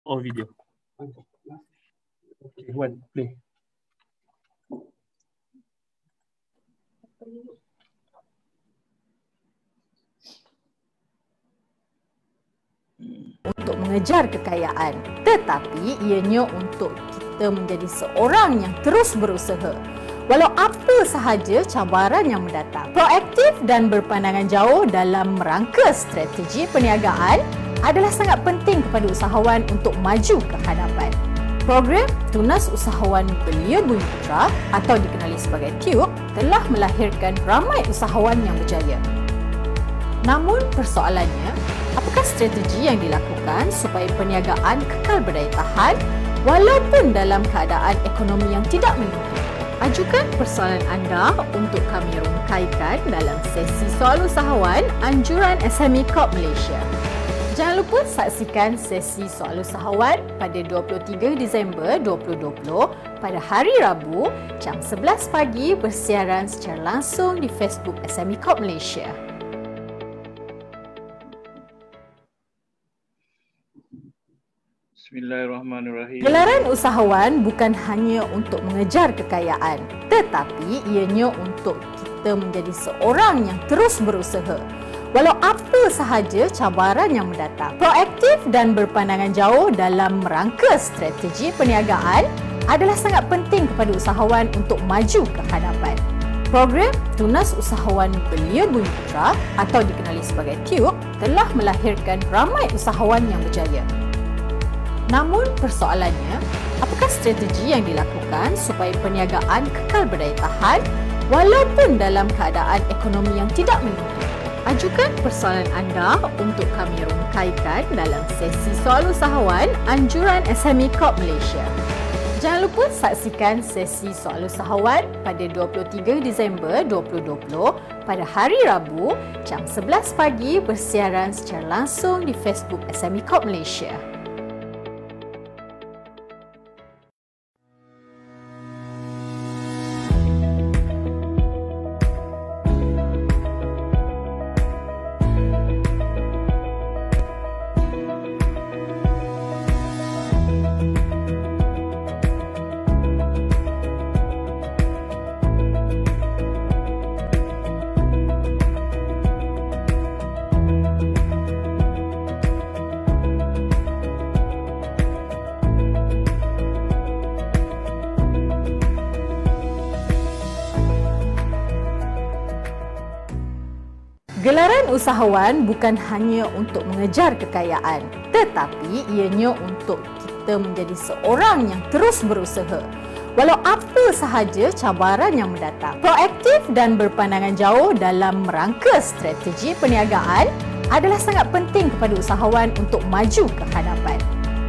All video. Okay, one, play. Untuk mengejar kekayaan, tetapi ianya untuk kita menjadi seorang yang terus berusaha. Walau apa sahaja cabaran yang mendatang, proaktif dan berpandangan jauh dalam merangka strategi perniagaan adalah sangat penting kepada usahawan untuk maju ke hadapan. Program Tunas Usahawan Belia Bumi Putra atau dikenali sebagai TUB telah melahirkan ramai usahawan yang berjaya. Namun persoalannya, apakah strategi yang dilakukan supaya perniagaan kekal berdaya tahan walaupun dalam keadaan ekonomi yang tidak menentu? Ajukan persoalan anda untuk kami rungkaikan dalam sesi soal usahawan anjuran SME Corp Malaysia. Jangan lupa saksikan sesi soal usahawan pada 23 Disember 2020 pada hari Rabu jam 11 pagi bersiaran secara langsung di Facebook SME Corp Malaysia. Bismillahirrahmanirrahim. Gelaran usahawan bukan hanya untuk mengejar kekayaan, tetapi ianya untuk kita menjadi seorang yang terus berusaha. Walau apa sahaja cabaran yang mendatang, proaktif dan berpandangan jauh dalam merangka strategi perniagaan adalah sangat penting kepada usahawan untuk maju ke hadapan. Program Tunas Usahawan Belia Bumi Putra atau dikenali sebagai TUB telah melahirkan ramai usahawan yang berjaya. Namun persoalannya, apakah strategi yang dilakukan supaya perniagaan kekal berdaya tahan walaupun dalam keadaan ekonomi yang tidak menentu? Ajukan persoalan anda untuk kami rungkaikan dalam sesi soal usahawan anjuran SME Corp Malaysia. Jangan lupa saksikan sesi soal usahawan pada 23 Disember 2020 pada hari Rabu jam 11 pagi bersiaran secara langsung di Facebook SME Corp Malaysia. Gelaran usahawan bukan hanya untuk mengejar kekayaan, tetapi ianya untuk kita menjadi seorang yang terus berusaha. Walau apa sahaja cabaran yang mendatang, proaktif dan berpandangan jauh dalam merangka strategi perniagaan adalah sangat penting kepada usahawan untuk maju ke hadapan.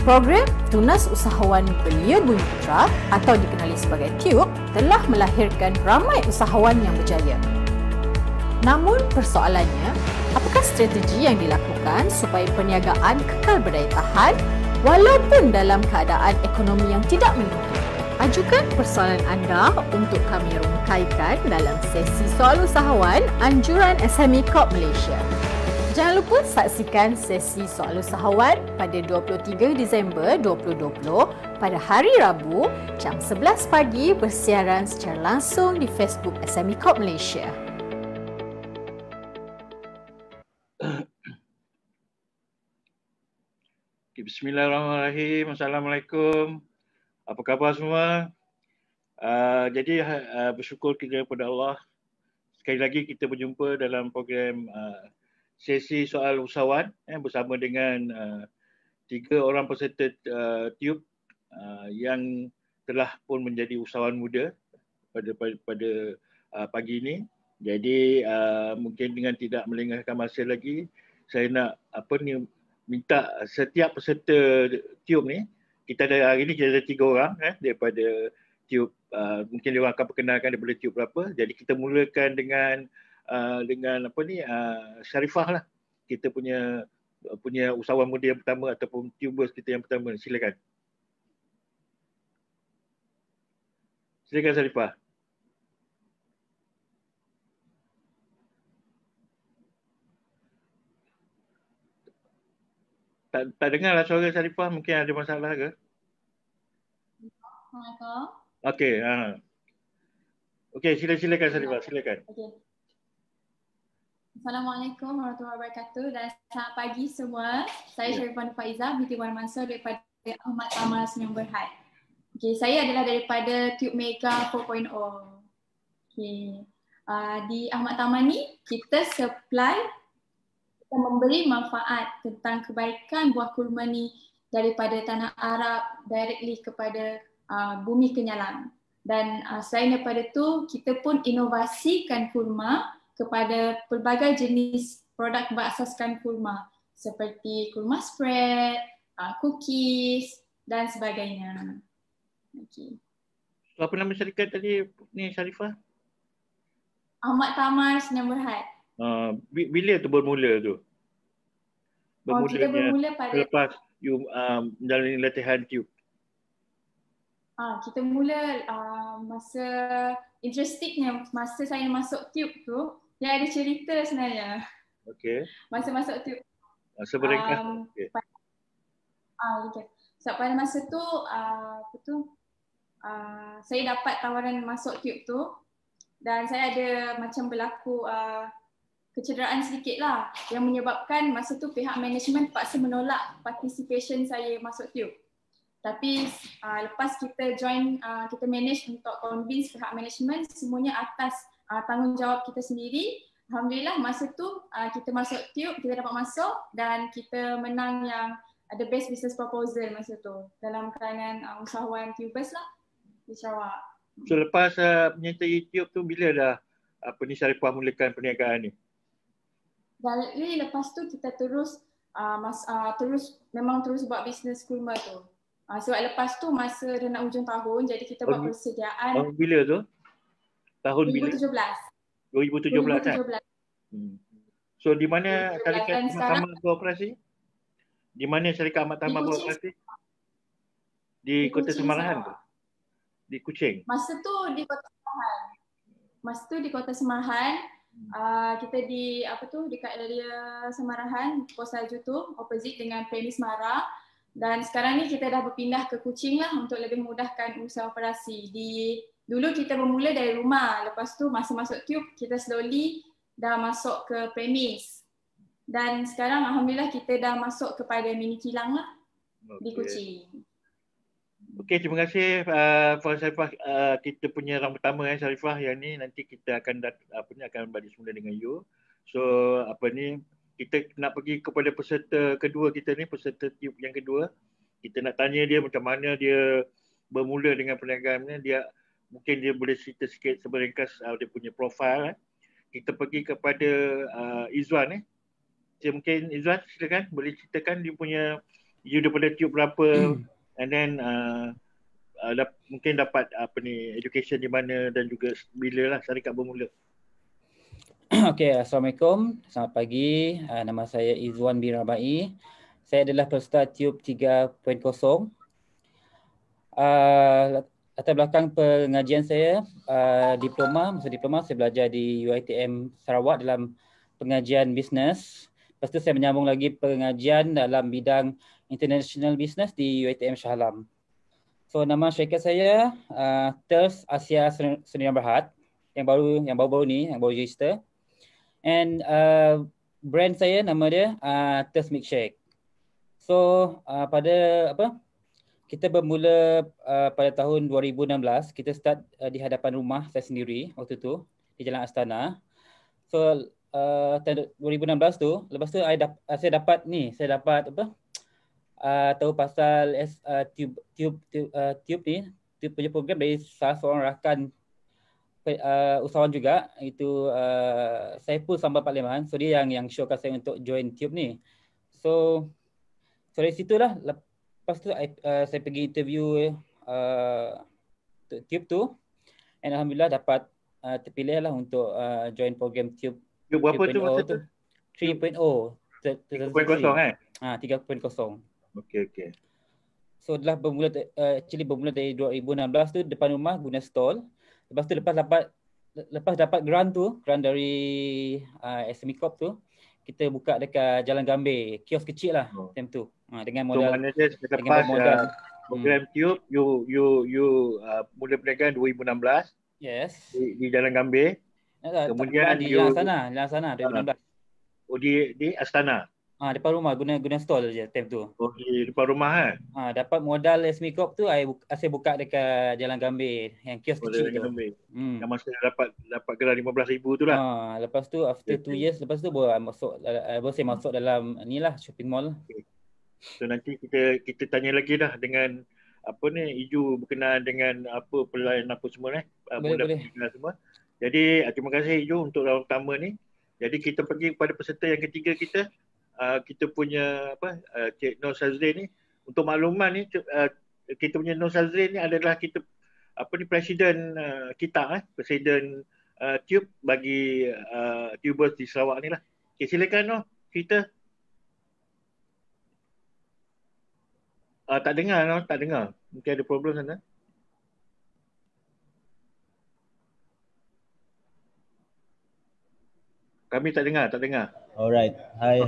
Program Tunas Usahawan Belia Bumi Putra atau dikenali sebagai TUB telah melahirkan ramai usahawan yang berjaya. Namun persoalannya, apakah strategi yang dilakukan supaya perniagaan kekal berdaya tahan walaupun dalam keadaan ekonomi yang tidak menentu? Ajukan persoalan anda untuk kami rungkaikan dalam sesi soal usahawan anjuran SME Corp Malaysia. Jangan lupa saksikan sesi soal usahawan pada 23 Disember 2020 pada hari Rabu jam 11 pagi bersiaran secara langsung di Facebook SME Corp Malaysia. Bismillahirrahmanirrahim. Assalamualaikum. Apa khabar semua? Jadi bersyukur kita kepada Allah. Sekali lagi kita berjumpa dalam program sesi soal usahawan bersama dengan 3 orang peserta TUB yang telah pun menjadi usahawan muda pada pagi ini. Jadi mungkin dengan tidak melengahkan masa lagi, saya nak minta setiap peserta TUB ni, kita ada hari ni kita ada 3 orang daripada TUB, mungkin dia orang akan perkenalkan daripada TUB berapa. Jadi kita mulakan dengan Sharifah lah. Kita punya usahawan muda yang pertama ataupun tubers kita yang pertama. Silakan. Silakan Sharifah. Tak dengar lah suara Sharifah, mungkin ada masalah ke? Assalamualaikum. Okey, okey, silakan Sharifah, silakan. Okay. Assalamualaikum warahmatullahi wabarakatuh dan selamat pagi semua. Saya Sharifah Nur Faizah binti Wan Mansur daripada Ahmad Tamar Senyum Berhad. Okay, saya adalah daripada Tube Mega 4.0. Okay. Di Ahmad Tamar ni kita supply, kita memberi manfaat tentang kebaikan buah kurma ni daripada tanah Arab directly kepada bumi kenyalang. Dan selain daripada tu, kita pun inovasikan kurma kepada pelbagai jenis produk berasaskan kurma seperti kurma spread, cookies dan sebagainya. Okay. So, apa nama syarikat tadi ni Sharifah? Ahmad Tamar Senyum Berhad. Bila tu bermula tu? Kita bermula pada selepas you menjalani latihan tube. Kita mula masa interestingnya masa saya masuk tube tu, dia ada cerita sebenarnya. Okey. Masa masuk tube. Seberingkas. Okay. So pada masa tu saya dapat tawaran masuk tube tu dan saya ada macam berlaku kecederaan sedikit lah yang menyebabkan masa tu pihak management terpaksa menolak participation saya masuk tube. Tapi lepas kita join, kita manage untuk convince pihak management semuanya atas tanggungjawab kita sendiri. Alhamdulillah masa tu kita masuk tube, kita dapat masuk dan kita menang yang the best business proposal masa tu dalam kalangan usahawan tubers lah di Sarawak. So lepas menyertai tube tu bila dah Sharifah mulakan perniagaan ni? Dari lepas tu kita terus terus buat bisnes kurma tu. Sebab lepas tu masa dah nak hujung tahun, jadi kita buat persediaan. Tahun bila tu? Tahun 2017. 2017 kan? So di mana syarikat Ahmad Tamar beroperasi? Di mana syarikat Ahmad Tamar beroperasi? Di Kota Semarahan tu? Di Kuching? Masa tu di Kota Semarahan. Kita di dekat area Semarahan, Pos Salju tu, opposite dengan premis Mara. Dan sekarang ni kita dah berpindah ke Kuching lah untuk lebih mudahkan usaha operasi. Dulu kita bermula dari rumah, lepas tu masa masuk tube kita slowly dah masuk ke premis. Dan sekarang alhamdulillah kita dah masuk kepada mini kilang lah di Kuching. Okey, terima kasih Sharifah. Kita punya orang pertama Sharifah yang ni nanti kita akan akan balik semula dengan you. So kita nak pergi kepada peserta kedua kita ni, peserta tube yang kedua. Kita nak tanya dia macam mana dia bermula dengan perniagaannya. Mungkin dia boleh cerita sikit seberingkas dia punya profil. Kita pergi kepada Izwan . Mungkin Izwan silakan boleh ceritakan dia punya you daripada tube berapa and then mungkin dapat education di mana dan juga bila lah syarikat bermula. Okey, Assalamualaikum. Selamat pagi. Nama saya Izwan bin Rabai. Saya adalah peserta Tube 3.0. Latar belakang pengajian saya, masa diploma saya belajar di UiTM Sarawak dalam pengajian bisnes. Lepas tu saya menyambung lagi pengajian dalam bidang international business di UiTM Shah Alam. So nama syarikat saya TERS Asia Senyum Berhad yang baru-baru ni, yang baru register. And brand saya nama dia TERS Milkshake. So kita bermula pada tahun 2016. Kita start di hadapan rumah saya sendiri waktu tu di Jalan Astana. So tahun 2016 tu, lepas tu saya dapat tahu pasal tube ni, tube punya program dari salah seorang rakan usahawan juga, itu Saiful Sambal Parliman. So dia yang showkan saya untuk join tube ni. So dari situlah lepas tu saya pergi interview tube tu, and alhamdulillah dapat terpilih lah untuk join program tube. Tube berapa tu masa tu? 3.0. 3.0 kan? 3.0. Okey. So bermula dari 2016 tu depan rumah guna stall. Lepas tu lepas dapat grant dari SME Corp tu, kita buka dekat Jalan Gambir, kios kecil lah time tu. Dengan modal mana dia selepas program Tube you mula perniagaan 2016 yes di Jalan Gambir. Kemudian di Jalan sana 2016. Di Astana. Depan rumah guna stall je time tu. Di depan rumah kan. Dapat modal SME Corp tu saya buka dekat Jalan Gambir yang kios kecil tu. Yang masa dapat gelar 15,000 tu lah. Lepas tu after 2 years lepas tu baru saya masuk dalam inilah shopping mall. So nanti kita tanya lagi dah dengan apa ni Iju berkenaan dengan apa pelan apa semua boleh. Semua. Jadi terima kasih Iju untuk round pertama ni. Jadi kita pergi kepada peserta yang ketiga kita. Kita punya Cik Nur Sazrin ni. Untuk makluman ni kita punya Nur Sazrin ni adalah kita presiden kita presiden Tube bagi tubers di Sarawak ni lah. Okay, silakan Nur cerita. Tak dengar no? Tak dengar. Mungkin ada problem sana. Kami tak dengar. Alright. Hai.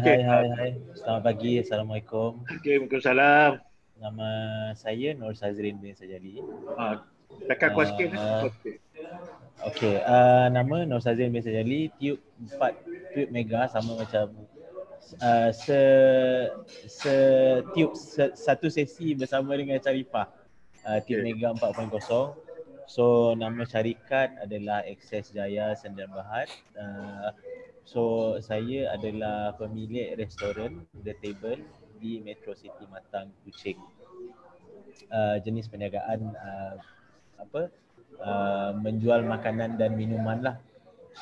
Selamat pagi. Assalamualaikum. Okay, Waalaikumsalam. Nama saya Nur Sazrin bin Sajali. Takkan kuat sikit. Okay. Nama Nur Sazrin bin Sajali. Tube Mega sama macam satu sesi bersama dengan Sharifah. Tube Mega 4.0. So nama syarikat adalah Access Jaya Sdn Bhd. So saya adalah pemilik restoran The Table di Metro City Matang, Kuching. Jenis perniagaan menjual makanan dan minuman lah.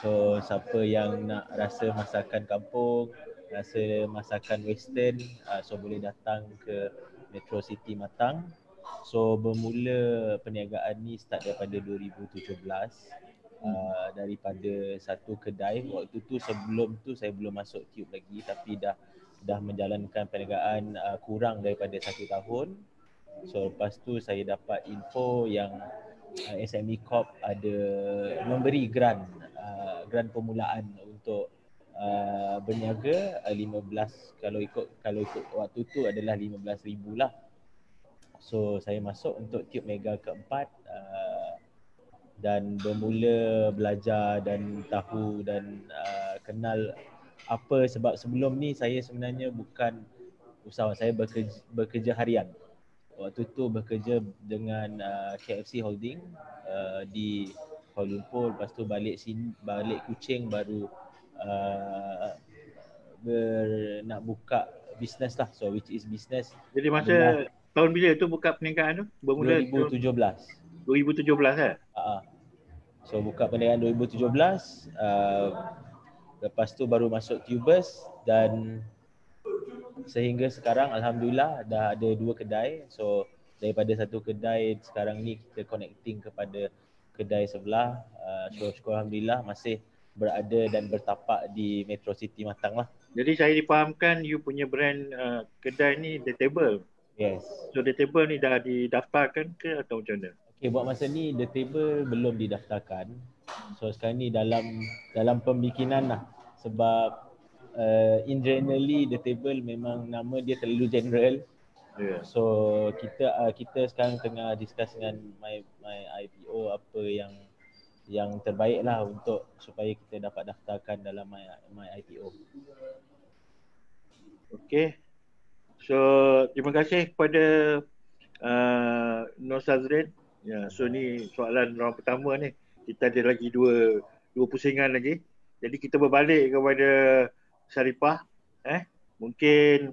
So siapa yang nak rasa masakan kampung, rasa masakan western, so boleh datang ke Metro City Matang. So bermula perniagaan ni start daripada 2017. Daripada satu kedai. Waktu tu sebelum tu saya belum masuk Tube lagi, tapi dah menjalankan perniagaan kurang daripada 1 tahun. So lepas tu saya dapat info yang SME Corp ada memberi grant permulaan untuk berniaga 15, kalau ikut waktu tu adalah 15,000 lah. So saya masuk untuk Tube Mega keempat dan bermula belajar dan tahu dan kenal apa, sebab sebelum ni saya sebenarnya bukan usahawan, saya bekerja harian. Waktu tu bekerja dengan KFC Holding di Kuala Lumpur, lepas tu balik Kuching baru nak buka bisnes lah, so which is business. Jadi masa tahun bila tu buka perniagaan tu? Bermula 2017 kan? So buka perniagaan 2017, lepas tu baru masuk Tubers dan sehingga sekarang alhamdulillah dah ada 2 kedai. So daripada satu kedai sekarang ni kita connecting kepada kedai sebelah. So syukur alhamdulillah masih berada dan bertapak di Metro City Matang lah. Jadi saya difahamkan you punya brand kedai ni The Table. Yes. So The Table ni dah didaftarkan ke atau macam mana? Okay, buat masa ni The Table belum didaftarkan. So sekarang ni dalam pembikinan lah. Sebab internally The Table memang nama dia terlalu general. Yeah. So kita sekarang tengah discuss dengan my IPO apa yang terbaik lah untuk supaya kita dapat daftarkan dalam my IPO. Okay. So terima kasih kepada Nur Sazrin. Ya, so ni soalan round pertama ni. Kita ada lagi dua pusingan lagi. Jadi kita berbalik kepada Sharifah. Mungkin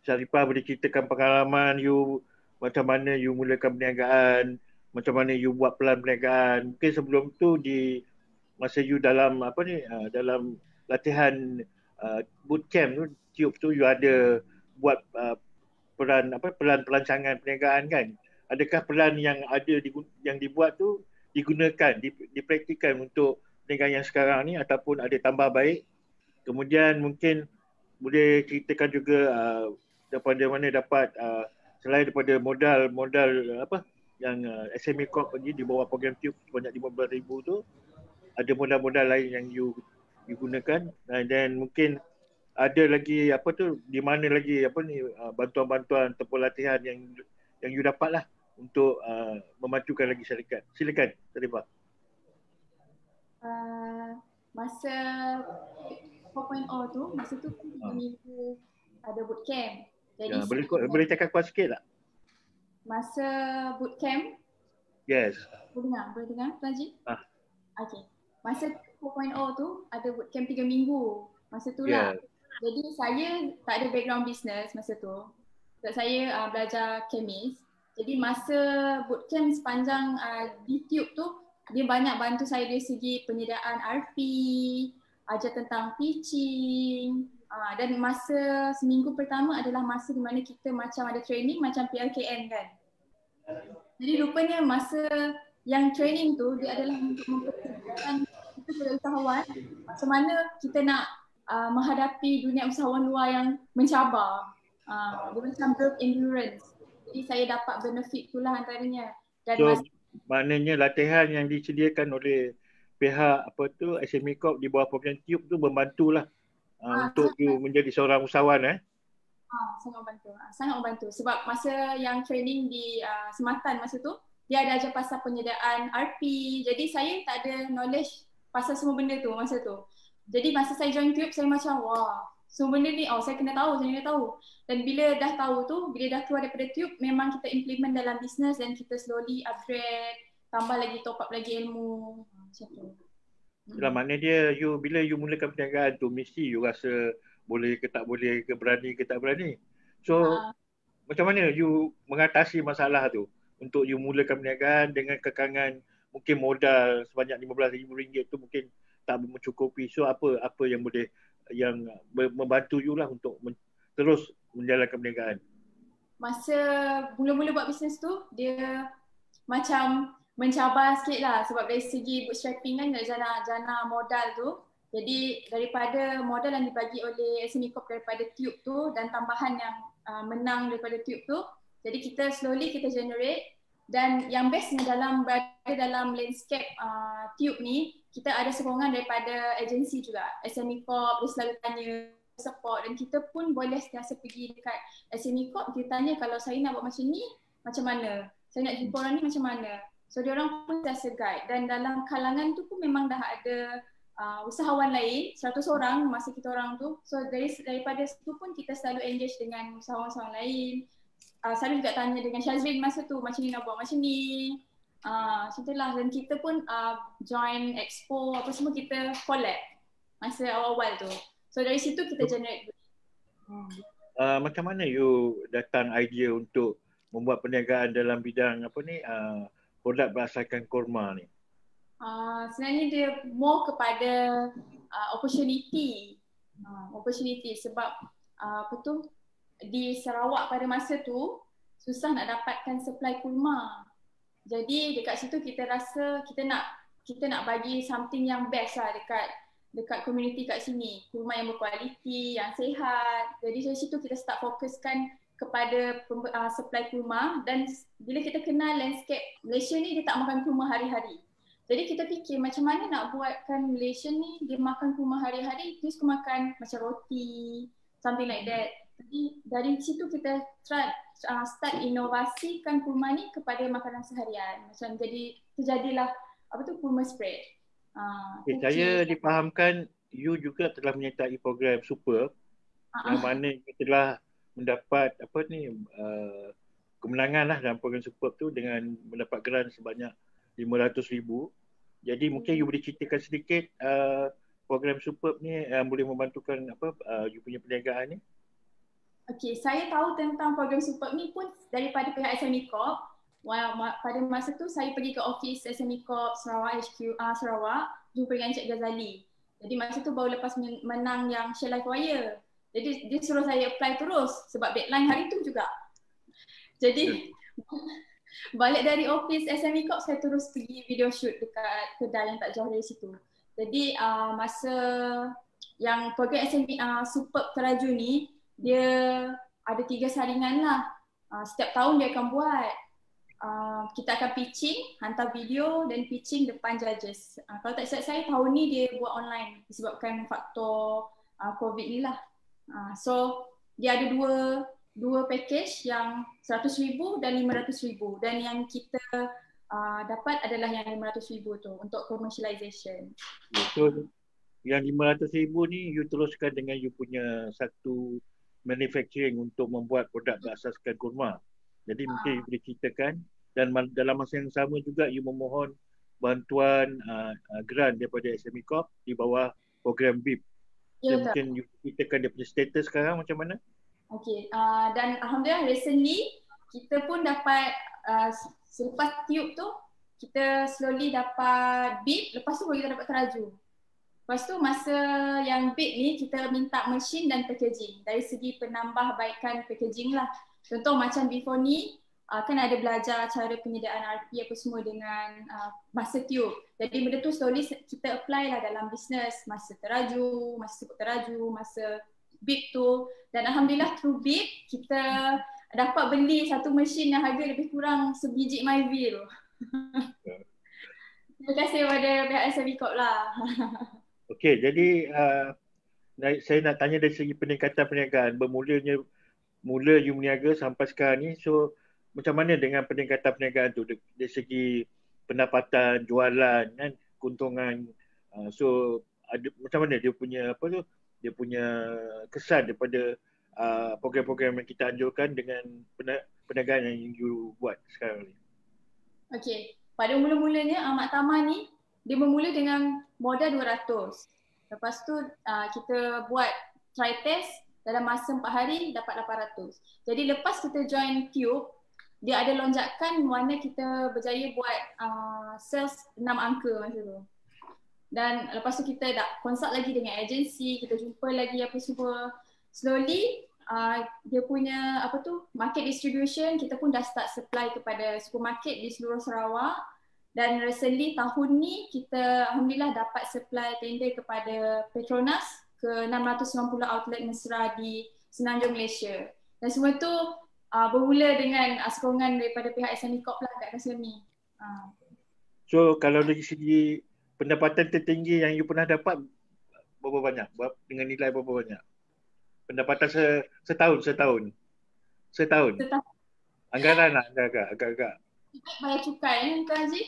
Sharifah boleh ceritakan pengalaman you, macam mana you mulakan perniagaan, macam mana you buat pelan perniagaan. Mungkin sebelum tu di masa you dalam dalam latihan bootcamp tu, Tube tu you ada buat pelan pelancangan perniagaan kan? Adakah pelan yang yang dibuat tu digunakan, dipraktikan untuk perniagaan yang sekarang ni ataupun ada tambah baik? Kemudian mungkin boleh ceritakan juga daripada mana dapat selain daripada modal yang SME Corp pergi di bawah program Tube sebanyak 15,000 tu, ada modal-modal lain yang you gunakan, dan mungkin ada lagi apa tu, di mana lagi apa ni bantuan-bantuan ataupun latihan yang you dapat lah untuk memajukan lagi syarikat. Silakan, terima. Masa 4.0 tu, masa tu 3 minggu ada bootcamp. Jadi boleh cakap kuat sikit tak? Masa bootcamp, Yes. boleh dengar Tuan Haji? Okay. Masa 4.0 tu ada bootcamp 3 minggu. Masa tu lah. Jadi saya tak ada background business masa tu. Sebab saya belajar kemis. Jadi masa bootcamp sepanjang di Tube tu, dia banyak bantu saya dari segi penyediaan RP, ajar tentang pitching. Dan masa seminggu pertama adalah masa di mana kita macam ada training macam PLKN kan. Jadi rupanya masa yang training tu dia adalah untuk mempersiapkan kita sebagai usahawan macam mana kita nak menghadapi dunia usahawan luar yang mencabar. Dia macam build endurance. Jadi saya dapat benefit itulah antaranya. Dan maknanya latihan yang disediakan oleh pihak SME Corp di bawah program Tube tu membantulah untuk you menjadi seorang usahawan sangat membantu sebab masa yang training di Sematan masa tu dia ada ajar pasal penyediaan RP. Jadi saya tak ada knowledge pasal semua benda tu masa tu. Jadi masa saya join Tube saya macam wah, semua benda ni saya kena tahu. Dan bila dah tahu tu, bila dah keluar daripada Tube memang kita implement dalam bisnes dan kita slowly upgrade, tambah lagi, top up lagi ilmu macam tu. Maknanya dia bila you mulakan perniagaan tu mesti you rasa boleh ke tak boleh ke, berani ke tak berani. So macam mana you mengatasi masalah tu untuk you mulakan perniagaan dengan kekangan mungkin modal sebanyak RM15,000 tu mungkin tak mencukupi. So apa yang boleh yang membantu you lah untuk terus menjalankan perniagaan? Masa mula-mula buat bisnes tu dia macam mencabar sikit lah sebab dari segi bootstrapping kan jana modal tu. Jadi daripada modal yang dibagi oleh SME Corp daripada Tube tu dan tambahan yang menang daripada Tube tu, jadi kita slowly kita generate. Dan yang bestnya berada dalam landscape Tube ni, kita ada sokongan daripada agensi juga. SME Corp dia selalu tanya support dan kita pun boleh sentiasa pergi dekat SME Corp, kita tanya kalau saya nak buat macam ni macam mana, saya nak jumpa orang ni macam mana. So diorang pun sentiasa guide dan dalam kalangan tu pun memang dah ada usahawan lain, 100 orang masa kita orang tu. So daripada situ pun kita selalu engage dengan usahawan-usahawan lain. Selalu juga tanya dengan Syazrin masa tu, macam ni nak buat macam ni. Macam tu lah. Dan kita pun join expo, apa semua kita collab masa awal-awal tu. So dari situ kita generate. Macam mana you datang idea untuk membuat perniagaan dalam bidang produk berasaskan kurma ni? Sebenarnya dia more kepada opportunity sebab di Sarawak pada masa tu susah nak dapatkan supply kurma. Jadi dekat situ kita rasa kita nak bagi something yang best lah dekat community kat sini, kurma yang berkualiti, yang sihat. Jadi dari situ kita start fokuskan kepada supply kurma. Dan bila kita kenal landscape Malaysia ni, dia tak makan kurma hari-hari. Jadi kita fikir macam mana nak buatkan Malaysia ni dia makan kurma hari-hari, dia suka makan macam roti, something like that. Jadi dari situ kita start inovasikan kurma ni kepada makanan seharian. Macam terjadilah kurma spread. Saya dipahamkan you juga telah menyertai program Super yang mana you telah mendapat kemenangan lah dalam program Super tu dengan mendapat grant sebanyak RM500,000. Jadi mungkin you boleh ceritakan sedikit program Super ni boleh membantukan you punya perniagaan ni? Okey, saya tahu tentang program Super ni pun daripada pihak SME Corp. Pada masa tu saya pergi ke office SME Corp Sarawak HQ Sarawak, jumpa dengan Encik Ghazali. Jadi masa tu baru lepas menang yang Share Life Wire. Jadi dia suruh saya apply terus sebab deadline hari tu juga. Jadi balik dari office SME Corp saya terus pergi video shoot dekat kedai yang tak jauh dari situ. Jadi masa yang program SME Super Teraju ni dia ada 3 saringan lah. Setiap tahun dia akan buat. Kita akan pitching, hantar video dan pitching depan judges. Kalau tak silap saya tahun ni dia buat online disebabkan faktor COVID ni lah. So dia ada dua package yang 100,000 dan 500,000, dan yang kita dapat adalah yang 500,000 tu untuk commercialization. So yang 500,000 ni you teruskan dengan you punya satu manufacturing untuk membuat produk berasaskan kurma. Jadi mungkin you boleh ceritakan, dan dalam masa yang sama juga you memohon bantuan grant daripada SME Corp di bawah program BIP. Ya, Mungkin you ceritakan dia punya status sekarang macam mana? Okay, dan alhamdulillah recently kita pun dapat selepas tube tu kita slowly dapat bid, lepas tu baru kita dapat teraju. Lepas tu masa yang bid ni kita minta mesin dan packaging dari segi penambahbaikan packaging lah. Contoh macam before ni kan ada belajar cara penyediaan RP apa semua dengan masa tube. Jadi benda tu slowly kita apply lah dalam bisnes masa teraju, masa sebut teraju, masa bid tu, dan alhamdulillah through bid kita dapat beli satu mesin yang harga lebih kurang sebiji Myvie tu. Terima kasih kepada pihak SME Corp lah. Okey, jadi saya nak tanya dari segi peningkatan perniagaan, mula you berniaga sampai sekarang ni, so macam mana dengan peningkatan perniagaan tu dari segi pendapatan, jualan kan, keuntungan, so ada macam mana dia punya dia punya kesan daripada program-program yang kita anjurkan dengan perniagaan yang you buat sekarang ni? Okey, pada mula-mulanya Ahmad Tamar ni dia bermula dengan modal 200. Lepas tu kita buat try test, dalam masa 4 hari dapat 800. Jadi lepas kita join Tube, dia ada lonjakan mana kita berjaya buat sales 6 angka masa tu. Dan lepas tu kita dah consult lagi dengan agensi, kita jumpa lagi apa semua. Slowly dia punya market distribution, kita pun dah start supply kepada supermarket di seluruh Sarawak. Dan recently tahun ni kita alhamdulillah dapat supply tender kepada Petronas ke 690 outlet mesra di Semenanjung Malaysia. Dan semua tu bermula dengan sokongan daripada pihak SME Corp lah kat masa ni. So kalau dari segi pendapatan tertinggi yang you pernah dapat berapa banyak? Dengan nilai berapa banyak? Pendapatan setahun. Anggaran lah agak-agak. Bayar cukai kan Haji?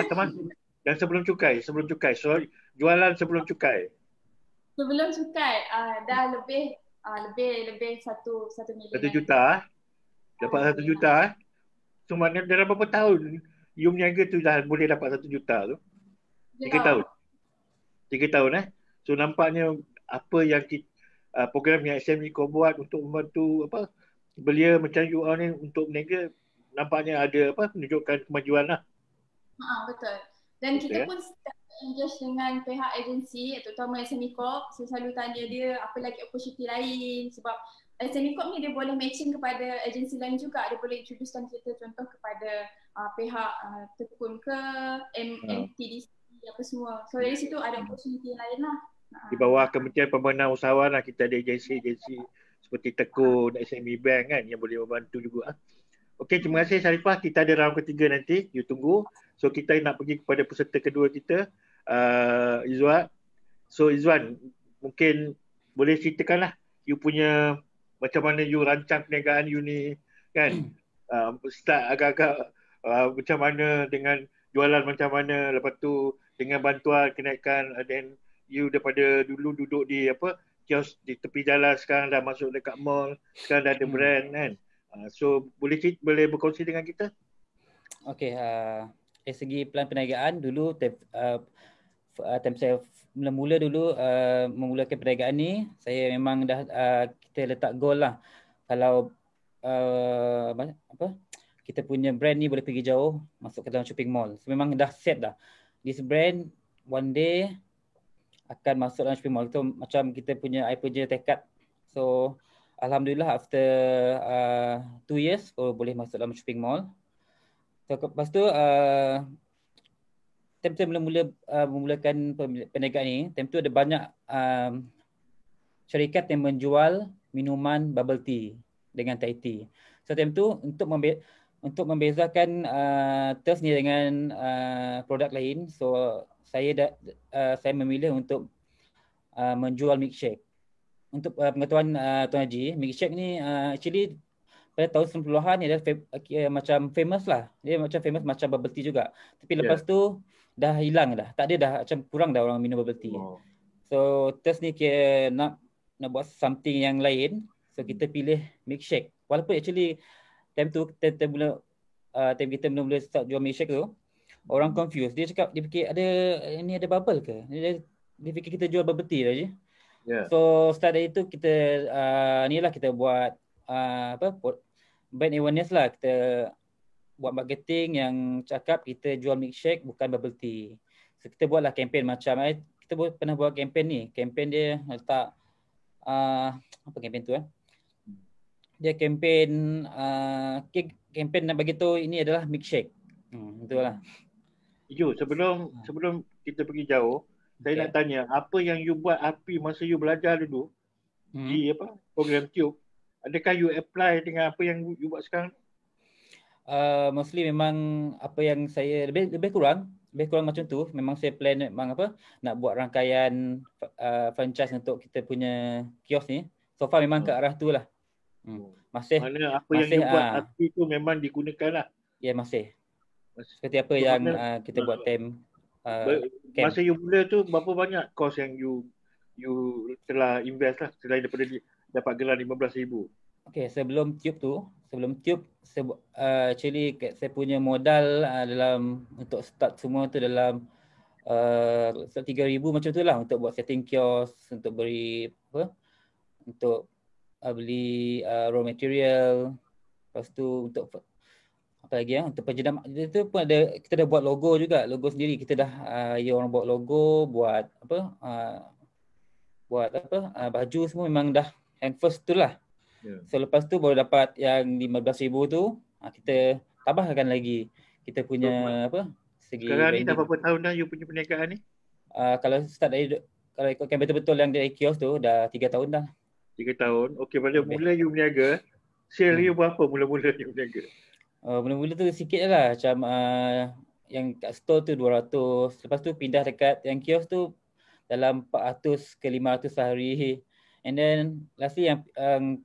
Termasuk. Dan sebelum cukai. So jualan sebelum cukai. Sebelum cukai dah lebih 1 milion. 1 juta. Dapat 1 juta. So maknanya dalam berapa tahun you berniaga tu dah boleh dapat 1 juta tu? 3 tahun. 3 tahun So nampaknya apa yang program yang SME Corp buat untuk membantu belia macam you all ni untuk berniaga, nampaknya ada menunjukkan kemajuan lah. Betul. Dan kita pun engage dengan pihak agensi, terutama SME Corp. Saya selalu tanya dia apa lagi opportunity lain, sebab SME Corp ni dia boleh matching kepada agensi lain juga. Dia boleh introducekan kita contoh kepada pihak Tekun ke MTDC apa semua. So dari situ ada opportunity lain lah. Di bawah Kementerian Pembinaan Usahawan lah, kita ada agensi-agensi seperti Tekun, SME Bank kan yang boleh membantu juga. Okey, terima kasih Sharifah. Kita ada round ketiga nanti. You tunggu. So kita nak pergi kepada peserta kedua kita, Izwan. So Izwan, mungkin boleh ceritakanlah you punya macam mana you rancang perniagaan you ni kan. Start agak-agak macam mana dengan jualan macam mana, lepas tu dengan bantuan kenaikan, then you daripada dulu duduk di kios di tepi jalan, sekarang dah masuk dekat mall, sekarang dah ada brand kan. So boleh berkongsi dengan kita? Okey, dari segi plan perniagaan dulu time saya mula-mula dulu memulakan perniagaan ni, saya memang dah kita letak goal lah. Kalau kita punya brand ni boleh pergi jauh, masuk ke dalam shopping mall. So, memang dah set dah. This brand one day akan masuk dalam shopping mall. So macam kita punya tekad. So alhamdulillah after 2 years boleh masuk dalam shopping mall. So lepas tu time tu memulakan perniagaan ni, time tu ada banyak syarikat yang menjual minuman bubble tea dengan Thai tea. So time tu untuk membezakan thirst ni dengan produk lain, so saya memilih untuk menjual milkshake untuk pengetahuan Tuan Haji, milkshake ni actually pada tahun 90-an ni adalah macam famous lah. Dia macam famous macam bubble tea juga. Tapi lepas tu dah hilang dah. Tak ada dah, macam kurang dah orang minum bubble tea. So Ters ni kira nak buat something yang lain. So kita pilih milkshake. Walaupun actually time tu time kita mula start jual milkshake tu, orang confused. Dia cakap, dia fikir ada bubble ke? Dia fikir kita jual bubble tea je. So start dari itu kita kita buat brand awareness lah. Kita buat marketing yang cakap kita jual milkshake bukan bubble tea. So kita buatlah kempen macam kita pernah buat kempen ni. Kempen dia letak apa kempen tu dia kempen kempen nak bagi tahu ini adalah milkshake. Itulah. Ju, sebelum kita pergi jauh, saya nak tanya, apa yang you buat masa you belajar dulu di program Tube? Adakah you apply dengan apa yang you buat sekarang? Mostly memang apa yang saya lebih kurang macam tu. Memang saya plan memang nak buat rangkaian franchise untuk kita punya kios ni. So far memang ke arah tu lah. Mana apa yang you buat tu memang digunakan lah. Ya, masih. Seperti apa yang kita buat time masa you mula tu, berapa banyak kos yang you telah invest lah selain daripada dapat gelar 15,000? Okay, sebelum Tube actually saya punya modal dalam untuk start semua tu dalam 3,000 macam tu lah, untuk buat setting kios, untuk beri untuk beli raw material, lepas tu untuk apa lagi untuk penjenam itu pun ada. Kita dah buat logo juga, logo sendiri kita dah orang buat logo, buat baju semua memang dah yang first tu lah. So lepas tu baru dapat yang 15,000 tu, kita tambahkan lagi kita punya segi sekarang branding. Ni dah berapa tahun dah you punya perniagaan ni? Kalau start dari, kalau ikutkan betul-betul yang dari kios tu dah 3 tahun dah. 3 tahun. Okey, pada mula you berniaga, sale you berapa mula-mula you berniaga? Mula-mula tu sikit je lah, macam yang kat store tu 200. Lepas tu pindah dekat yang kios tu dalam 400 ke 500 sehari. And then lastly yang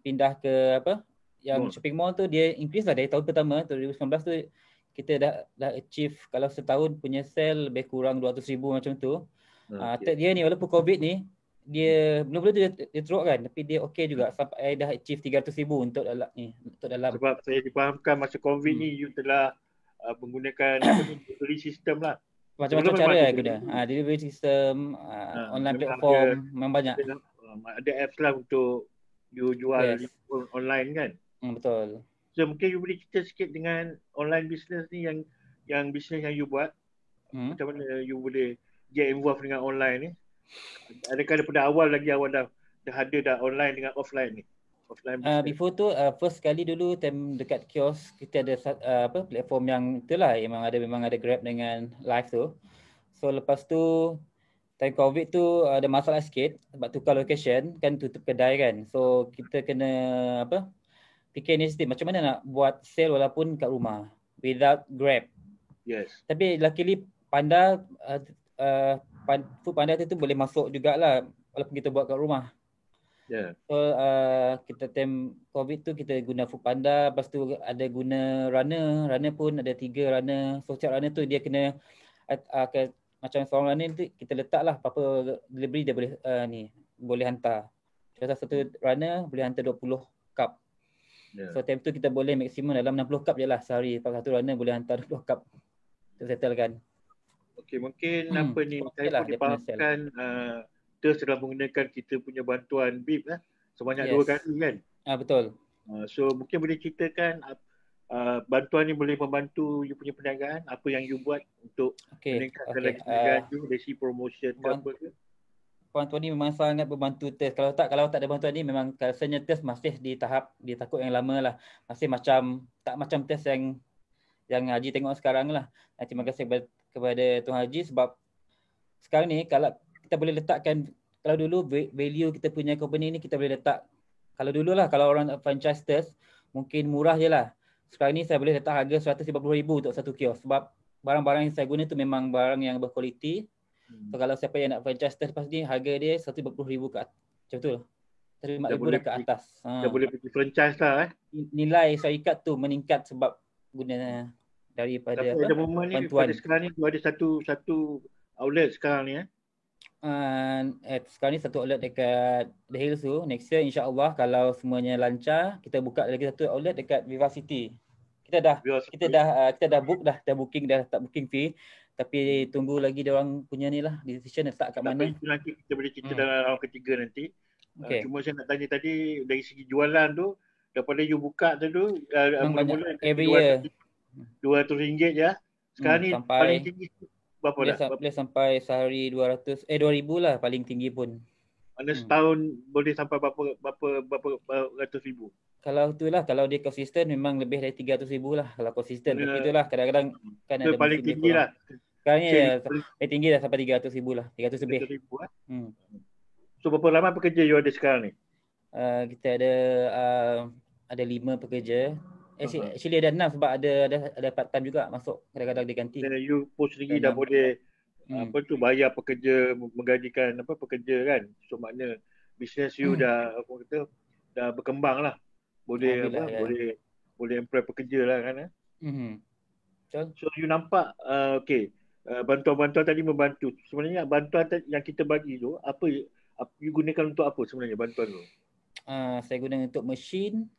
pindah ke yang shopping mall tu, dia increase lah dari tahun pertama 2019 tu. Kita dah achieve kalau setahun punya sale lebih kurang 200,000 macam tu. Dia ni walaupun COVID ni, dia mula-mula tu dia teruk kan, tapi dia okey juga sampai dah achieve 300,000 untuk dalam. Sebab saya difahamkan masa COVID ni you telah menggunakan delivery system lah. Macam-macam cara guna. Delivery system, online platform, memang banyak. Ada apps lah untuk you jual online kan? Betul. So mungkin you boleh cerita sikit dengan online business ni, yang business yang you buat. Macam mana you boleh get involved dengan online ni? Adakah daripada awal dah ada online dengan offline ni? Before tu first kali dulu time dekat kios kita ada platform yang itulah, memang ada Grab dengan Live tu. So lepas tu time COVID tu ada masalah sikit sebab tukar location kan, tutup kedai kan. So kita kena fikir inisiatif macam mana nak buat sale walaupun kat rumah without Grab. Yes. Tapi luckily Panda Food Panda tu boleh masuk jugalah walaupun kita buat kat rumah. So kita time COVID tu kita guna Food Panda, lepas tu ada guna runner pun ada 3 runner. So setiap runner tu dia kena macam seorang runner tu kita letak lah apa-apa delivery dia boleh hantar. Contoh satu runner boleh hantar 20 cup. So time tu kita boleh maksimum dalam 60 cup je lah sehari. Lepas satu runner boleh hantar 20 cup. Kita settle kan. Okey, mungkin saya pun dipahamkan Ters telah menggunakan kita punya bantuan BIP sebanyak 2 kali kan? Betul. So mungkin boleh ceritakan bantuan ni boleh membantu you punya perniagaan, apa yang you buat untuk meningkatkan lagi perniagaan you dari si promotion ke apa ke? Bantuan ni memang sangat membantu Ters. Kalau tak ada bantuan ni memang rasanya Ters masih di tahap di takut yang lama lah. Masih tak macam Ters yang Haji tengok sekarang lah. Terima kasih kepada Tuan Haji sebab sekarang ni kalau kita boleh letakkan, kalau dulu value kita punya company ni kita boleh letak, kalau dulu lah kalau orang franchise Ters mungkin murah je lah. Sekarang ni saya boleh letak harga 150,000 untuk satu kios sebab barang-barang yang saya guna tu memang barang yang berkualiti. So kalau siapa yang nak franchise Ters lepas ni harga dia 150,000 kat macam tu. terima Dah 5,000 boleh dah ke atas. Dah boleh pergi franchise lah Nilai syarikat tu meningkat sebab guna daripada Tapi ada moment ni bantuan. pada sekarang ni tu ada satu outlet sekarang ni Sekarang ni satu outlet dekat The Hills tu. Next year insya-Allah kalau semuanya lancar, kita buka lagi satu outlet dekat Vivacity. Kita dah book dah booking dah tak booking fee. Tapi tunggu lagi dia orang punya ni lah decision letak kat mana. Itu nanti kita boleh cerita dalam round ketiga nanti. Okay. Cuma saya nak tanya tadi dari segi jualan tu, daripada you buka tu mula-mula every year RM200 je. Sekarang ni sampai paling tinggi berapa dah? Boleh sampai sehari 200 2,000 lah paling tinggi pun. Mana setahun boleh sampai berapa ratus ribu? Kalau itulah, kalau dia konsisten memang lebih dari 300,000 lah kalau konsisten. Tapi itulah kadang-kadang kan ada paling tinggi lah. Sekarang ni paling tinggi dah sampai 300,000 lah, 300 lebih. So berapa ramai pekerja you ada sekarang ni? Kita ada 5 pekerja. Actually ada 6 sebab ada part time juga masuk, kadang-kadang diganti. You post lagi dah boleh bayar pekerja, menggajikan pekerja kan. So makna business you dah berkembang lah. Boleh boleh employ pekerja lah kan. So you nampak bantuan-bantuan tadi membantu. Sebenarnya bantuan yang kita bagi tu apa you gunakan untuk apa sebenarnya bantuan tu? Saya guna untuk mesin,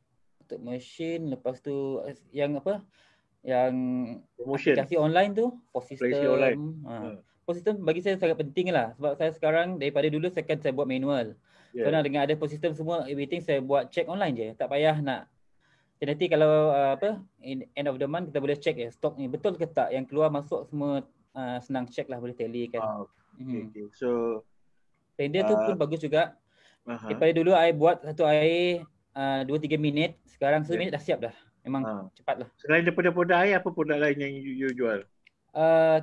lepas tu yang promotion aplikasi online tu, post system bagi saya sangat penting lah sebab saya sekarang daripada dulu saya buat manual. Sekarang dengan ada post system semua everything saya buat check online je, tak payah nak. Nanti kalau end of the month kita boleh check stok ni betul ke tak, yang keluar masuk semua senang check lah, boleh tally kan. Okay. So tender tu pun bagus juga. Daripada dulu I buat satu air 2-3 minit, sekarang 1 minit dah siap dah. Memang cepat lah. Selain daripada produk air, apa produk lain yang you jual?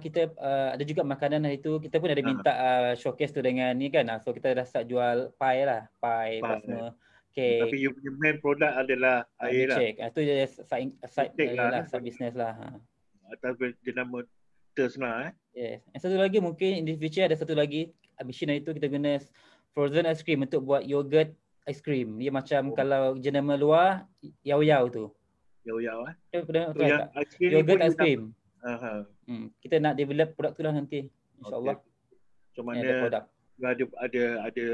Kita ada juga makanan hari tu. Kita pun ada minta showcase tu dengan ni kan. So kita dah start jual pie lah. Pie semua. Okay. Tapi you punya main produk adalah air lah. Itu je side business lah. Atas jenama Thirst lah. Yes. Yang satu lagi mungkin in the future ada satu lagi machine itu kita guna frozen ice cream untuk buat yogurt ice cream. Dia macam kalau jenama luar yao-yao tu. Yao-yao yogurt ice cream. Kita nak develop produk tu lah nanti. InsyaAllah. So mana ada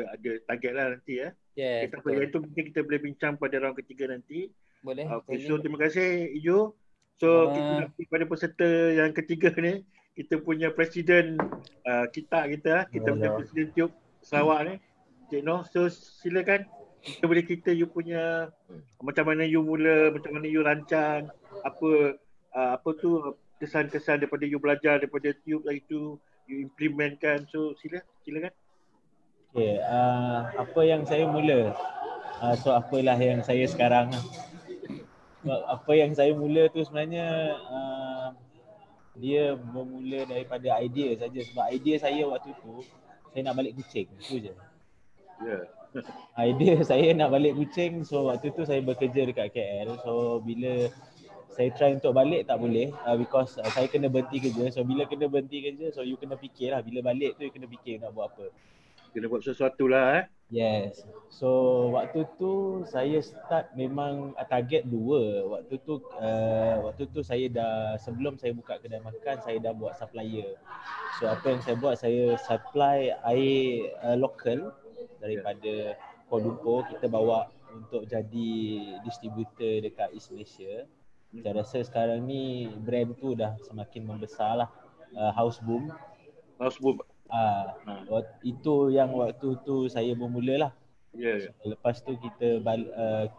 target lah nanti ya. Yes. Kita boleh bincang pada round ketiga nanti. Boleh. Okay, so terima kasih Ijo. So kita nak pergi pada peserta yang ketiga ni. Kita punya presiden kita punya presiden Tube Sarawak ni, Cik Noh. So silakan kita boleh cerita you punya macam mana you mula, macam mana you rancang, apa tu kesan-kesan daripada you belajar daripada Tube itu you implementkan. So silakan. Okay, apa yang saya mula, so apalah yang saya sekarang. Apa yang saya mula tu sebenarnya dia bermula daripada idea saja. Sebab idea saya waktu tu saya nak balik Kuching, tu je. Idea saya nak balik Kuching, so waktu tu saya bekerja dekat KL. So bila saya try untuk balik tak boleh because saya kena berhenti kerja. So bila kena berhenti kerja, so you kena fikir lah, bila balik tu you kena fikir nak buat apa. Kena buat sesuatu lah Yes. So waktu tu saya start memang target 2. Waktu tu saya dah, sebelum saya buka kedai makan, saya dah buat supplier. So apa yang saya buat, saya supply air lokal daripada Kuala Lumpur, kita bawa untuk jadi distributor dekat East Malaysia. Saya rasa sekarang ni brand tu dah semakin membesar lah. Houseboom. Itu yang waktu tu saya bermula lah. Lepas tu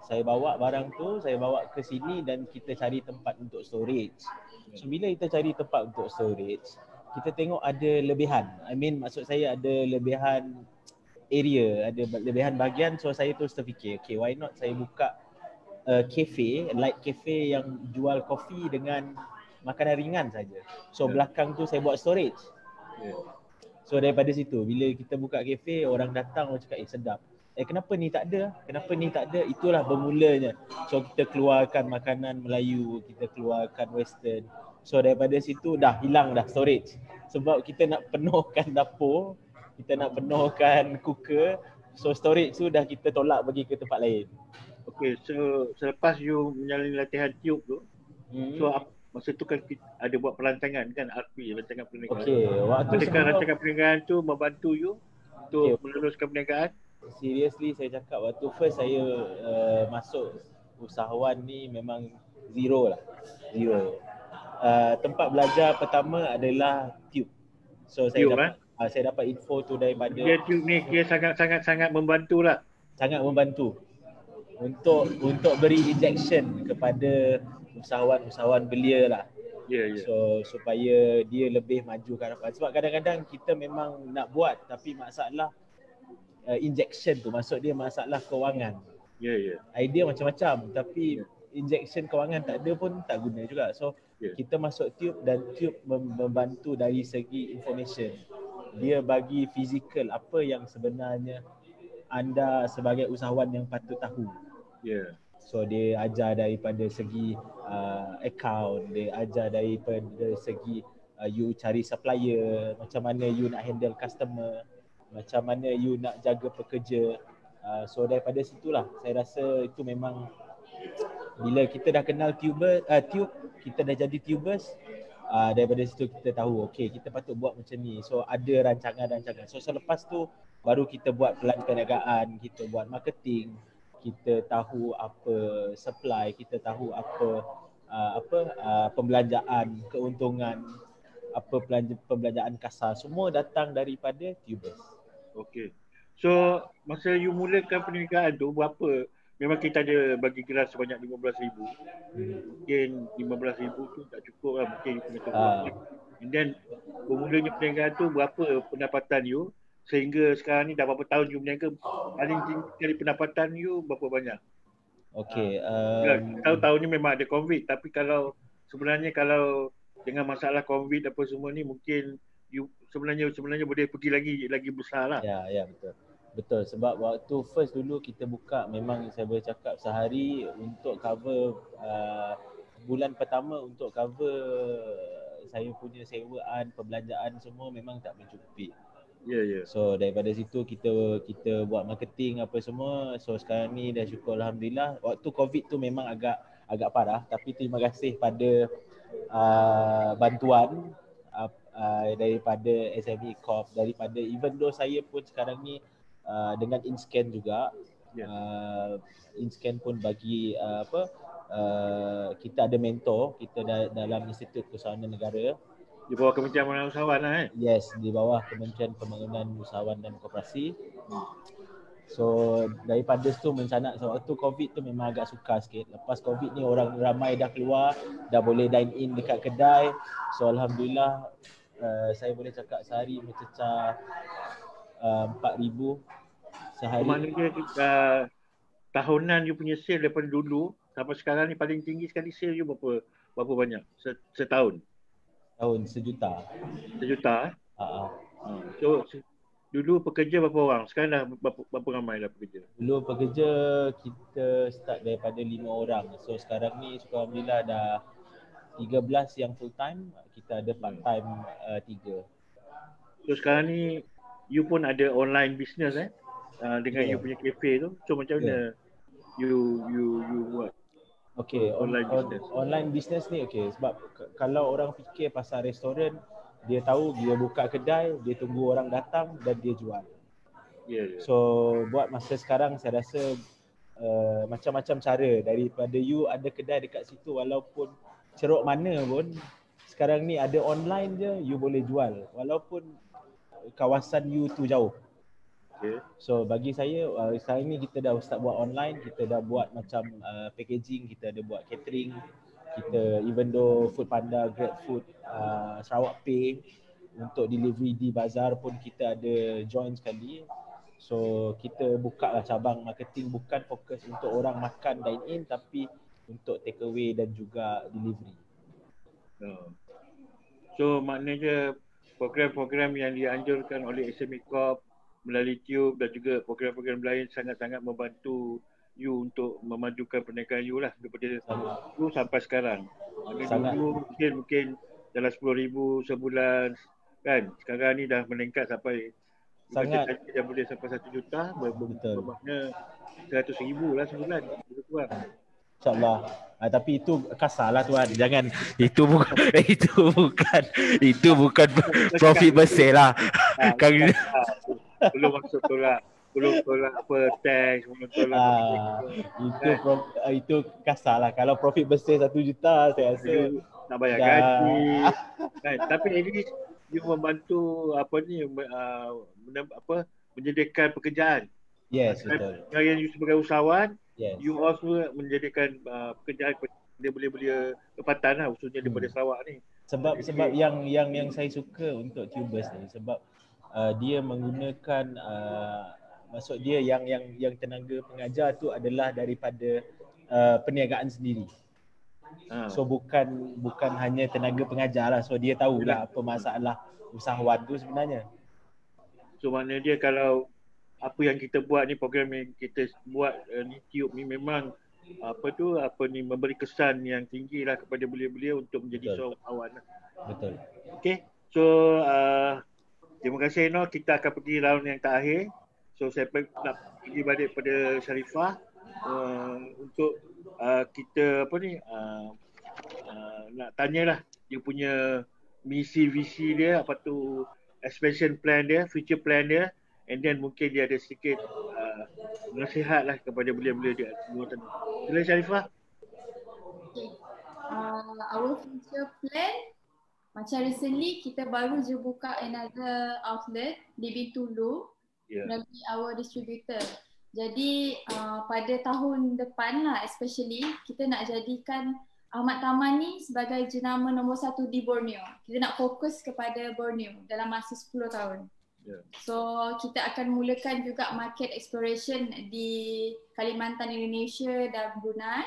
saya bawa barang tu, saya bawa ke sini dan kita cari tempat untuk storage. So bila kita cari tempat untuk storage, kita tengok ada lebihan. Maksud saya ada lebihan area, ada lebihan bahagian. So saya terus terfikir, okay, why not saya buka cafe, light cafe yang jual kopi dengan makanan ringan saja. So belakang tu saya buat storage. So daripada situ, bila kita buka kafe, orang datang, orang cakap, sedap. Kenapa ni tak ada? Kenapa ni tak ada? Itulah bermulanya. So kita keluarkan makanan Melayu, kita keluarkan Western. So daripada situ dah hilang dah storage. Sebab kita nak penuhkan dapur, kita nak penuhkan cooker. So storage tu dah kita tolak bagi ke tempat lain. Okay, so selepas you menjalani latihan tube tu, so masa tu kan kita ada buat pelancangan kan, RP, rancangan perniagaan. Okay, waktu Adakah sebelum rancangan perniagaan tu membantu you untuk meneruskan perniagaan? seriously saya cakap waktu first saya masuk usahawan ni memang zero. Tempat belajar pertama adalah tube. So saya dapat info tu daripada dia tube ni kira sangat membantu lah. Sangat membantu untuk beri injection kepada usahawan-usahawan belia lah. So supaya dia lebih maju ke hadapan. Sebab kadang-kadang kita memang nak buat tapi masalah injection tu, maksud dia masalah kewangan. Idea macam-macam tapi injection kewangan tak ada pun tak guna juga. So kita masuk tube dan tube membantu dari segi information. Dia bagi fizikal apa yang sebenarnya anda sebagai usahawan yang patut tahu. So dia ajar daripada segi account, dia ajar daripada segi you cari supplier, macam mana you nak handle customer, macam mana you nak jaga pekerja. So daripada situlah saya rasa itu memang bila kita dah kenal tube, kita dah jadi tubers, daripada situ kita tahu okay kita patut buat macam ni. So ada rancangan. So selepas tu baru kita buat pelan perniagaan, kita buat marketing, kita tahu apa supply, kita tahu apa pembelanjaan, keuntungan, apa pembelanjaan kasar, semua datang daripada tubers. Okay. So masa you mulakan perniagaan tu berapa? Memang kita ada bagi geras sebanyak 15,000. Mungkin 15,000 tu tak cukup lah, mungkin you kena tunggu. And then bermulanya perniagaan tu berapa pendapatan you sehingga sekarang ni dah berapa tahun you berniaga, paling tinggi kali pendapatan you berapa banyak? Okay. Tahun-tahun ni memang ada COVID, tapi kalau dengan masalah COVID apa semua ni mungkin you sebenarnya boleh pergi lagi besar lah. Ya betul sebab waktu first dulu kita buka memang saya boleh cakap sehari untuk cover bulan pertama untuk cover saya punya sewaan, perbelanjaan semua memang tak mencukupi. So daripada situ kita buat marketing apa semua. So sekarang ni dah syukur alhamdulillah. Waktu COVID tu memang agak parah tapi terima kasih pada bantuan daripada SME Corp, daripada even though saya pun sekarang ni dengan InScan juga. InScan pun bagi kita ada mentor kita dalam Institut Kesusahawanan Negara. Di bawah Kementerian Pembangunan Usahawan lah Yes, di bawah Kementerian Pembangunan Usahawan dan Koperasi. So daripada situ mencanak waktu COVID tu memang agak sukar sikit. Lepas COVID ni orang ramai dah keluar, dah boleh dine in dekat kedai. So alhamdulillah saya boleh cakap sehari mencecah 4,000 sehari. Maknanya tahunan you punya sale daripada dulu sampai sekarang ni paling tinggi sekali sale you berapa banyak setahun? Tahun 1 juta. 1 juta So dulu pekerja berapa orang? Sekarang dah berapa ramai dah pekerja? Dulu pekerja kita start daripada 5 orang. So sekarang ni alhamdulillah dah 13 yang full time, kita ada part time 3. So sekarang ni you pun ada online business dengan you punya cafe tu. So macam mana you buat? Okay, online business ni sebab kalau orang fikir pasal restoran, dia tahu dia buka kedai, dia tunggu orang datang dan dia jual. So buat masa sekarang saya rasa macam-macam cara, daripada you ada kedai dekat situ walaupun ceruk mana pun, sekarang ni ada online je you boleh jual walaupun kawasan you tu jauh. So bagi saya sekarang ni kita dah start buat online, kita dah buat macam packaging, kita ada buat catering, kita even though Foodpanda, GrabFood, Sarawak Pay untuk delivery di bazar pun kita ada join sekali. So kita buka lah cabang marketing, bukan fokus untuk orang makan dine in tapi untuk take away dan juga delivery. So maknanya program-program yang dianjurkan oleh SME Corp melalui Tube dan juga program-program lain sangat-sangat membantu you untuk memajukan perniagaan you lah daripada dulu sampai sekarang. Dulu mungkin dalam 10,000 sebulan kan. Sekarang ni dah meningkat sampai Sangat. Dia boleh sampai 1 juta, Betul. bermakna 100,000 lah sebulan. Lebih kurang. InsyaAllah. Tapi itu kasar lah tuan. Jangan. Itu bukan itu bukan profit bersih lah. Kami Belum masuk tolak. Belum tolak apa tax, belum tolak itu kasar lah. Kalau profit bersih 1 juta saya rasa nak bayar gaji. Kan? Tapi at least you membantu menyediakan pekerjaan. Yes, betul. Yang you sebagai usahawan, Yes. you also menjadikan pekerjaan dia boleh tempatan lah, khususnya daripada Sarawak ni. Sebab yang saya suka untuk Tubers ni sebab dia menggunakan maksud dia yang tenaga pengajar tu adalah daripada perniagaan sendiri. So bukan hanya tenaga pengajar lah. So dia tahulah apa masalah usahawan tu sebenarnya. So maknanya dia kalau apa yang kita buat ni, program yang kita buat ni Tube ni memang memberi kesan yang tinggi lah kepada belia-belia untuk menjadi seorang usahawan lah. Betul. Okay, so terima kasih Noh. Kita akan pergi round yang terakhir. So saya nak pergi balik pada Sharifah untuk kita nak tanyalah dia punya misi visi dia, apa tu expansion plan dia, future plan dia, and then mungkin dia ada sedikit nasihat lah kepada belia-belia dia. Sila Sharifah. Okay. Our future plan, macam recently kita baru je buka another outlet di Bintulu melalui our distributor. Jadi pada tahun depan lah especially kita nak jadikan Ahmad Taman ni sebagai jenama nombor 1 di Borneo. Kita nak fokus kepada Borneo dalam masa 10 tahun. So kita akan mulakan juga market exploration di Kalimantan, Indonesia dan Brunei.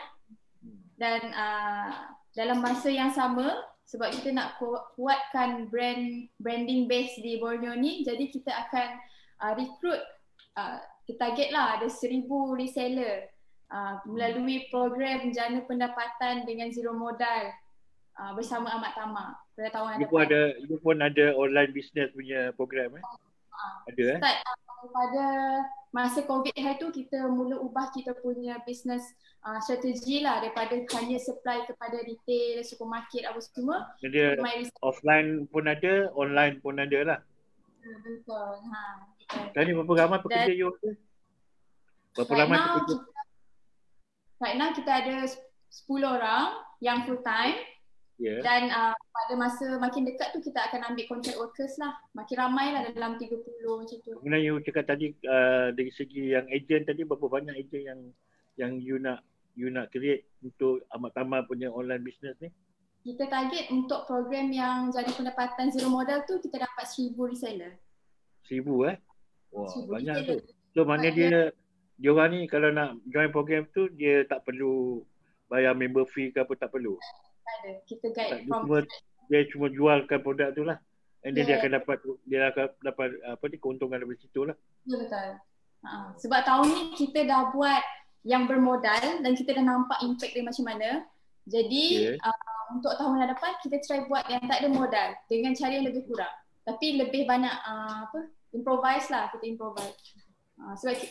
Dan dalam masa yang sama, sebab kita nak kuatkan branding base di Borneo ni, jadi kita akan recruit, kita target lah ada 1,000 reseller melalui program jana pendapatan dengan zero modal bersama Ahmad Tama pada tahun depan. You pun ada online business punya program ada Start pada masa COVID hari tu kita mula ubah kita punya business strategi lah daripada hanya supply kepada retail, supermarket apa semua. Jadi offline pun ada, online pun ada lah. Betul. Tadi berapa ramai pekerja you? Berapa ramai pekerja? Right now kita ada 10 orang yang full time. Dan pada masa makin dekat tu kita akan ambil contract workers lah. Makin ramai lah dalam 30 macam tu. Kemudian you cakap tadi dari segi yang agent tadi, berapa banyak agent yang you nak create untuk Ahmad Tama punya online business ni? Kita target untuk program yang jadi pendapatan zero modal tu kita dapat 1,000 reseller. 1,000 Wah, 1,000 banyak tu. So maknanya dia orang ni kalau nak join program tu dia tak perlu bayar member fee ke apa, tak perlu. Tak ada. Kita guide dia cuma jualkan produk tu lah. And then dia akan dapat keuntungan dari situ lah. Ya, betul. Sebab tahun ni kita dah buat yang bermodal dan kita dah nampak impact dia macam mana. Jadi untuk tahun depan kita try buat yang tak ada modal dengan cara yang lebih kurang. Tapi lebih banyak improvise lah, kita improvise.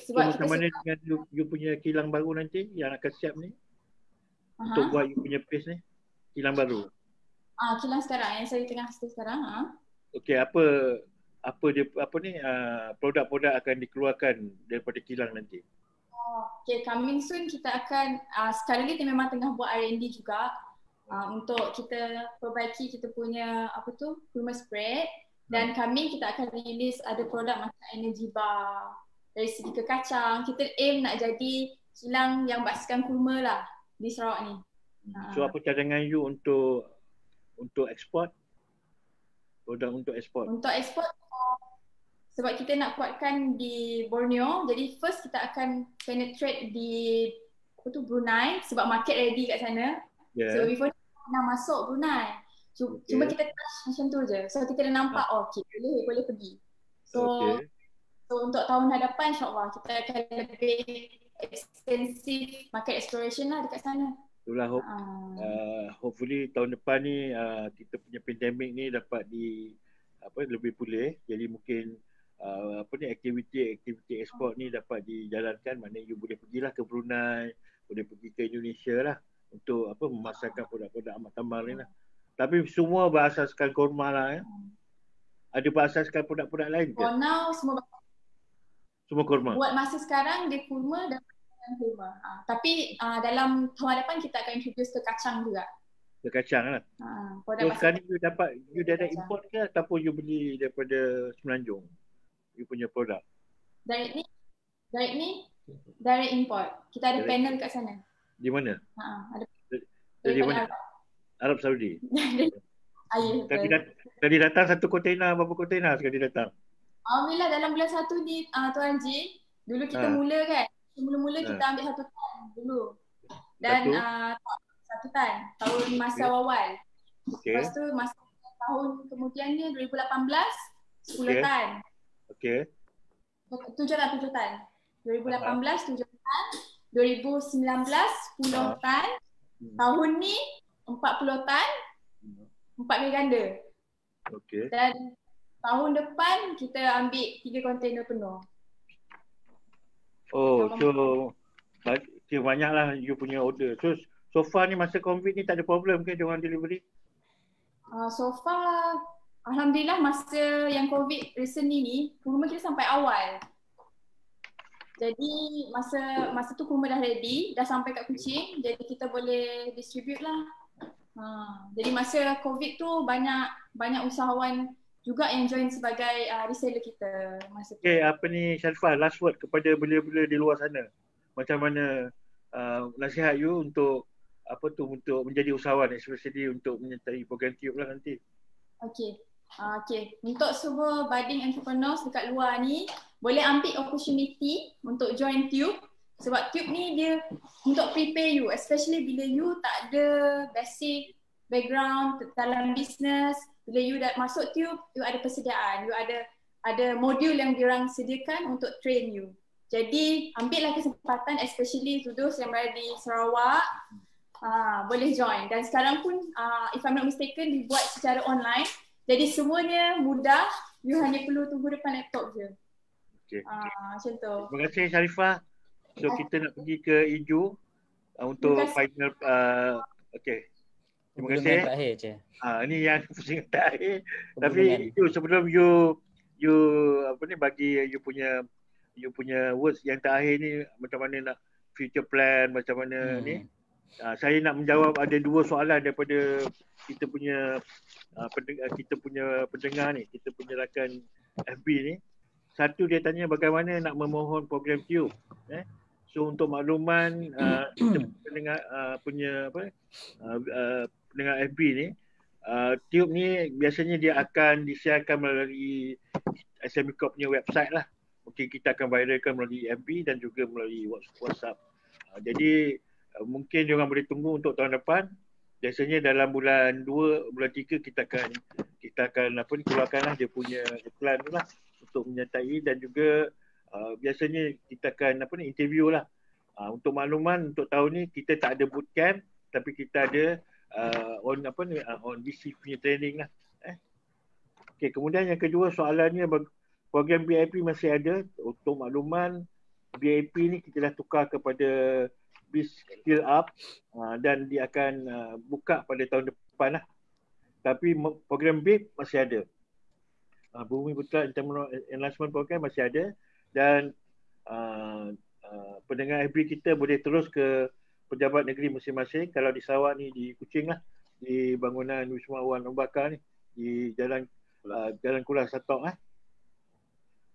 Sebab macam mana dengan you punya kilang baru nanti yang akan siap ni? Untuk buat you punya pace ni, kilang baru. Kilang sekarang yang saya tengah sekarang. Okey, apa produk-produk akan dikeluarkan daripada kilang nanti? Okay, coming soon kita akan sekarang ni kita memang tengah buat R&D juga untuk kita perbaiki kita punya kurma spread, dan kami kita akan release ada produk macam energy bar. Dari segi kekacang, kita aim nak jadi kilang yang baskan kurma lah di Sarawak ni. So apa cadangan you untuk ekspor? Produk untuk ekspor? Untuk ekspor, sebab kita nak kuatkan di Borneo, jadi first kita akan penetrate di Brunei sebab market ready kat sana. So before kita nak masuk Brunei, cuma kita touch macam tu je. So kita dah nampak boleh pergi. So untuk tahun hadapan insyaAllah kita akan lebih extensive market exploration lah dekat sana. Itulah hopefully tahun depan ni kita punya pandemik ni dapat lebih pulih. Jadi mungkin aktiviti ekspor ni dapat dijalankan, maknanya you boleh pergilah ke Brunei, boleh pergi ke Indonesia lah untuk memasarkan produk-produk amat tambang ni lah. Tapi semua berasaskan kurma lah ya. Ada berasaskan produk-produk lain ke? For now Semua kurma. buat masa sekarang dia kurma dan kurma. Tapi dalam tahun depan kita akan introduce ke kacang juga. Ke kacang lah. So sekarang you dah import ke ataupun you beli daripada Semenanjung? You punya produk? Direct import. Kita ada panel kat sana. Di mana? Ada Dari mana? Arab Saudi. betul. Tadi datang satu kontainer, berapa kontainer sekali datang? Alhamdulillah dalam bulan 1 ni Tuan Haji, dulu kita mula kan. Mula-mula kita ambil 1 tan dulu. Dan 1 tan tahun masa awal. Lepas tu masa tahun kemudiannya 2018 10 tan. 7 tan. 2018 7 tan, 2019 10 tan. Tahun ni 40 tan, 4 kali ganda. Dan tahun depan kita ambil 3 kontainer penuh. Banyaklah you punya order. So far ni masa COVID ni tak ada problem ke diorang delivery? So far alhamdulillah masa yang COVID recent ni kurma kita sampai awal. Jadi masa tu kurma dah ready, dah sampai kat Kuching, jadi kita boleh distribute lah. Jadi masa COVID tu banyak usahawan juga yang join sebagai reseller kita masa tu. Sharifah, last word kepada belia-belia di luar sana. Macam mana nasihat you untuk untuk menjadi usahawan, especially untuk menyertai program TUBE lah nanti. Untuk semua budding entrepreneurs dekat luar ni, boleh ambil opportunity untuk join TUBE. Sebab TUBE ni dia untuk prepare you, especially bila you tak ada basic background dalam business. Bila you dah masuk TUBE, you ada persediaan, you ada modul yang diorang sediakan untuk train you. Jadi ambillah kesempatan, especially to those yang berada di Sarawak, boleh join. Dan sekarang pun if I'm not mistaken dibuat secara online. Jadi semuanya mudah, you hanya perlu tunggu depan laptop je. Macam tu. Terima kasih Sharifah. So kita nak pergi ke Iju untuk final. Terima kasih. Terakhir, ini yang pusingan terakhir. Tapi Iju, sebelum you bagi you punya words yang terakhir ni, macam mana nak future plan, macam mana ni. Saya nak menjawab ada 2 soalan daripada kita punya pendengar ni, kita punya rakan FB ni. Satu dia tanya bagaimana nak memohon program TUBE. So untuk makluman pendengar pendengar FB ni, TUBE ni biasanya dia akan disiarkan melalui SME Corp punya website lah. Mungkin kita akan viralkan melalui FB dan juga melalui WhatsApp. Jadi mungkin diorang boleh tunggu untuk tahun depan. Biasanya dalam bulan 2, bulan 3 kita akan keluarkanlah dia punya plan tu lah untuk menyertai, dan juga biasanya kita akan interview lah. Untuk makluman, untuk tahun ni kita tak ada bootcamp, tapi kita ada on DC punya training lah. Kemudian yang kedua soalannya, program BIP masih ada. Untuk makluman, BIP ni kita dah tukar kepada Biz Skill Up dan dia akan buka pada tahun depan lah. Tapi program BIP masih ada. Bumi Putra International Enlargement Program masih ada, dan pendengar FB kita boleh terus ke pejabat negeri masing-masing. Kalau di Sarawak ni di Kuching lah, di bangunan Wisma Wan Bakar ni, di Jalan Kuala Satok lah.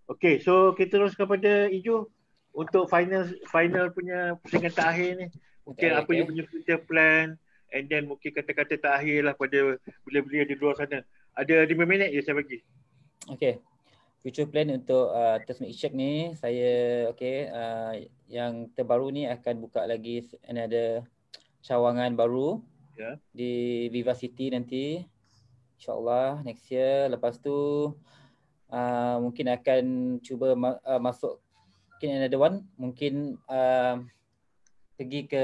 Okey, so kita terus kepada Iju untuk final punya pusingan terakhir ni. Mungkin apa you punya future plan, and then mungkin kata-kata terakhir lah pada belia-belia di luar sana. Ada 5 minit je saya bagi. Future plan untuk Tasmanic Check ni, saya yang terbaru ni akan buka lagi ada cawangan baru di Viva City nanti, InsyaAllah next year. Lepas tu mungkin akan cuba masuk another one, mungkin pergi ke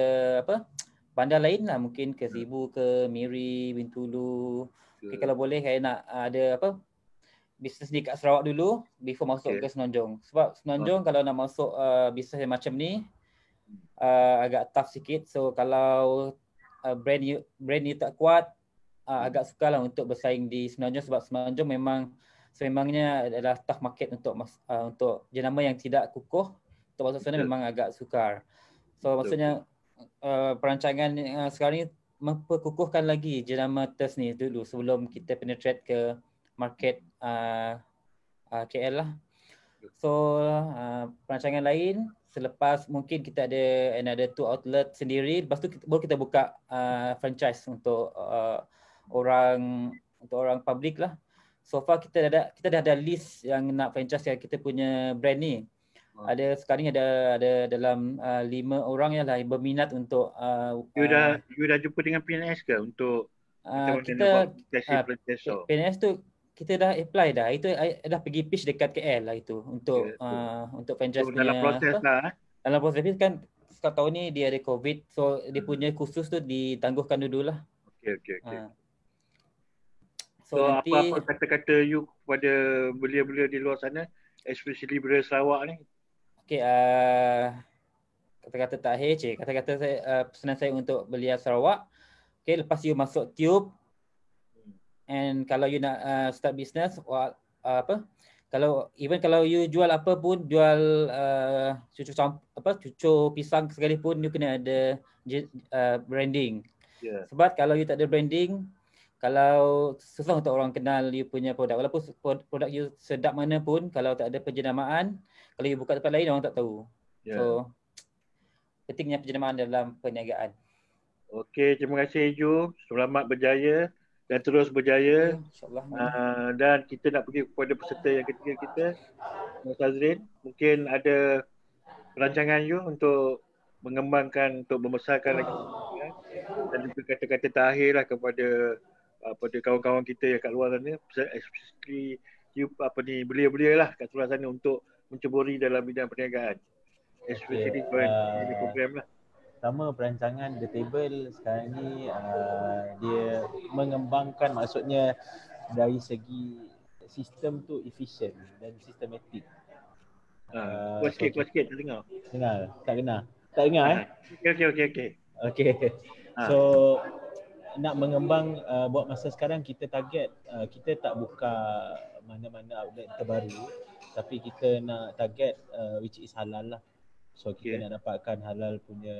bandar lain lah, mungkin ke Sibu, ke Miri, Bintulu. Kalau boleh saya nak ada bisnes ni kat Sarawak dulu before masuk ke Senonjung. Sebab Senonjung kalau nak masuk bisnes yang macam ni agak tough sikit. So kalau brand you tak kuat, agak sukar lah untuk bersaing di Senonjung, sebab Senonjung sememangnya adalah tough market untuk jenama yang tidak kukuh. Untuk masuk sana memang agak sukar. So maksudnya perancangan sekarang ni memperkukuhkan lagi jenama TERS ni dulu sebelum kita penetrate ke market KL lah. So perancangan lain selepas mungkin kita ada another 2 outlet sendiri, lepas tu baru kita buka franchise untuk orang public lah. So far kita dah ada list yang nak franchise yang kita punya brand ni. Ada sekarang ni ada dalam 5 orang yang lah berminat untuk you dah jumpa dengan PNS ke untuk kita PNS tu kita dah apply dah. Itu dah pergi pitch dekat KL lah itu untuk franchise punya. Dalam proses lah. Dalam proses kan tahun ni dia ada COVID, so dia punya kursus tu ditangguhkan dulu lah. Okey. So nanti apa kata-kata you kepada belia-belia di luar sana, especially belia Sarawak ni? Okey, kata-kata terakhir kata-kata saya, pesanan saya untuk belia Sarawak. Okey, lepas you masuk Tube, and kalau you nak start business, kalau you jual apa pun, jual cucur pisang sekalipun, you kena ada branding. Sebab kalau you tak ada branding, kalau susah untuk orang kenal you punya produk. Walaupun produk you sedap mana pun, kalau tak ada penjenamaan, kalau you buka tempat lain, orang tak tahu. So pentingnya penjenamaan dalam perniagaan. Okey, terima kasih Ju. Selamat berjaya dan terus berjaya. InsyaAllah. Dan kita nak pergi kepada peserta yang ketiga kita, Mas Azrin. Mungkin ada perancangan you untuk mengembangkan, untuk membesarkan lagi. Dan juga kata-kata terakhir lah kepada kawan-kawan kita yang kat luar sana, especially you belia-belia lah kat luar sana untuk menceburi dalam bidang perniagaan. Especially program lah. Pertama, perancangan The Table sekarang ni dia mengembangkan, maksudnya dari segi sistem tu efisien dan sistematik. Kuat sikit, tak dengar. Tak dengar Okey. So nak mengembang buat masa sekarang, kita target kita tak buka mana-mana outlet terbaru, tapi kita nak target which is halal lah. So kita nak dapatkan halal punya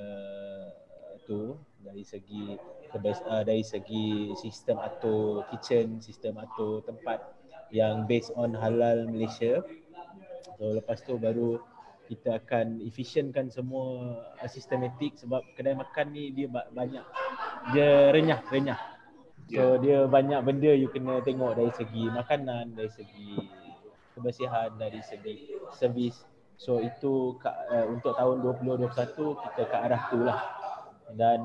tu dari segi sistem atau kitchen, sistem atau tempat yang based on halal Malaysia. So lepas tu baru kita akan efisienkan semua sistematik, sebab kedai makan ni dia banyak, dia renyah. So dia banyak benda you kena tengok dari segi makanan, dari segi kebersihan, dari segi servis. So itu untuk tahun 2021 kita ke arah tu lah. Dan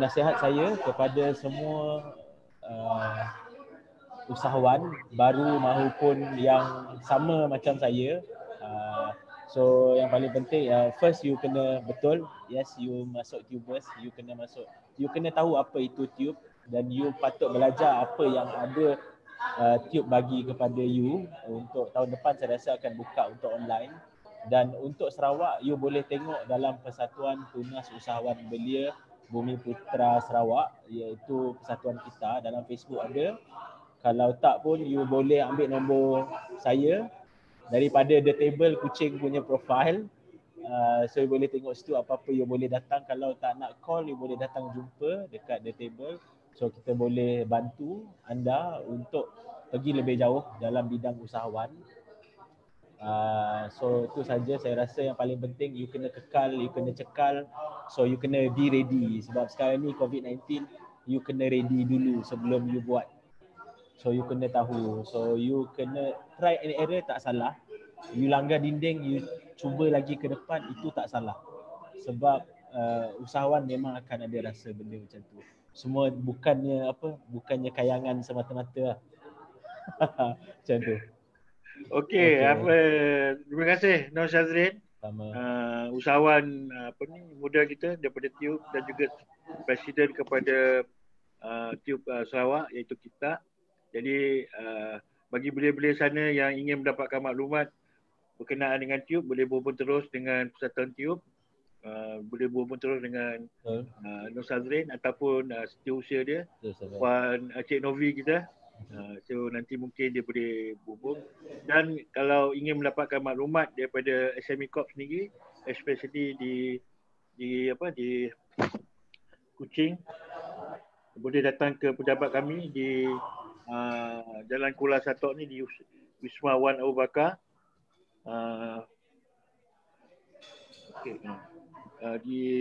nasihat saya kepada semua usahawan baru maupun yang sama macam saya, so yang paling penting first you kena betul, yes you masuk tubers, you kena tahu apa itu tube, dan you patut belajar apa yang ada tube bagi kepada you. Untuk tahun depan saya rasa akan buka untuk online. Dan untuk Sarawak, you boleh tengok dalam Persatuan Tunas Usahawan Belia Bumi Putra Sarawak, iaitu persatuan kita, dalam Facebook ada. Kalau tak pun you boleh ambil nombor saya daripada The Table Kuching punya profile. So you boleh tengok situ, apa-apa you boleh datang. Kalau tak nak call, you boleh datang jumpa dekat The Table. So kita boleh bantu anda untuk pergi lebih jauh dalam bidang usahawan. So itu saja saya rasa yang paling penting. You kena kekal, you kena cekal. So you kena be ready. Sebab sekarang ni COVID-19, you kena ready dulu sebelum you buat. So you kena tahu. So you kena try and error, tak salah. You langgar dinding, you cuba lagi ke depan, itu tak salah. Sebab usahawan memang akan ada rasa benda macam tu. Semua bukannya kayangan semata-mata lah. Macam tu. Okey. Terima kasih Nur Syazrin. Sama. Usahawan muda kita daripada Tube, dan juga presiden kepada Tube Sarawak, iaitu kita, Jadi bagi belia-belia sana yang ingin mendapatkan maklumat berkenaan dengan tube, boleh berhubung terus dengan Persatuan Tube, boleh berhubung terus dengan Nur Sazrin ataupun setiausaha dia, Puan Cik Novi kita. So nanti mungkin dia boleh berhubung. Dan kalau ingin mendapatkan maklumat daripada SME Corp sendiri, especially di Kuching, boleh datang ke pejabat kami di Jalan Kuala Satok ni, di Wisma Wan Abu Bakar. Di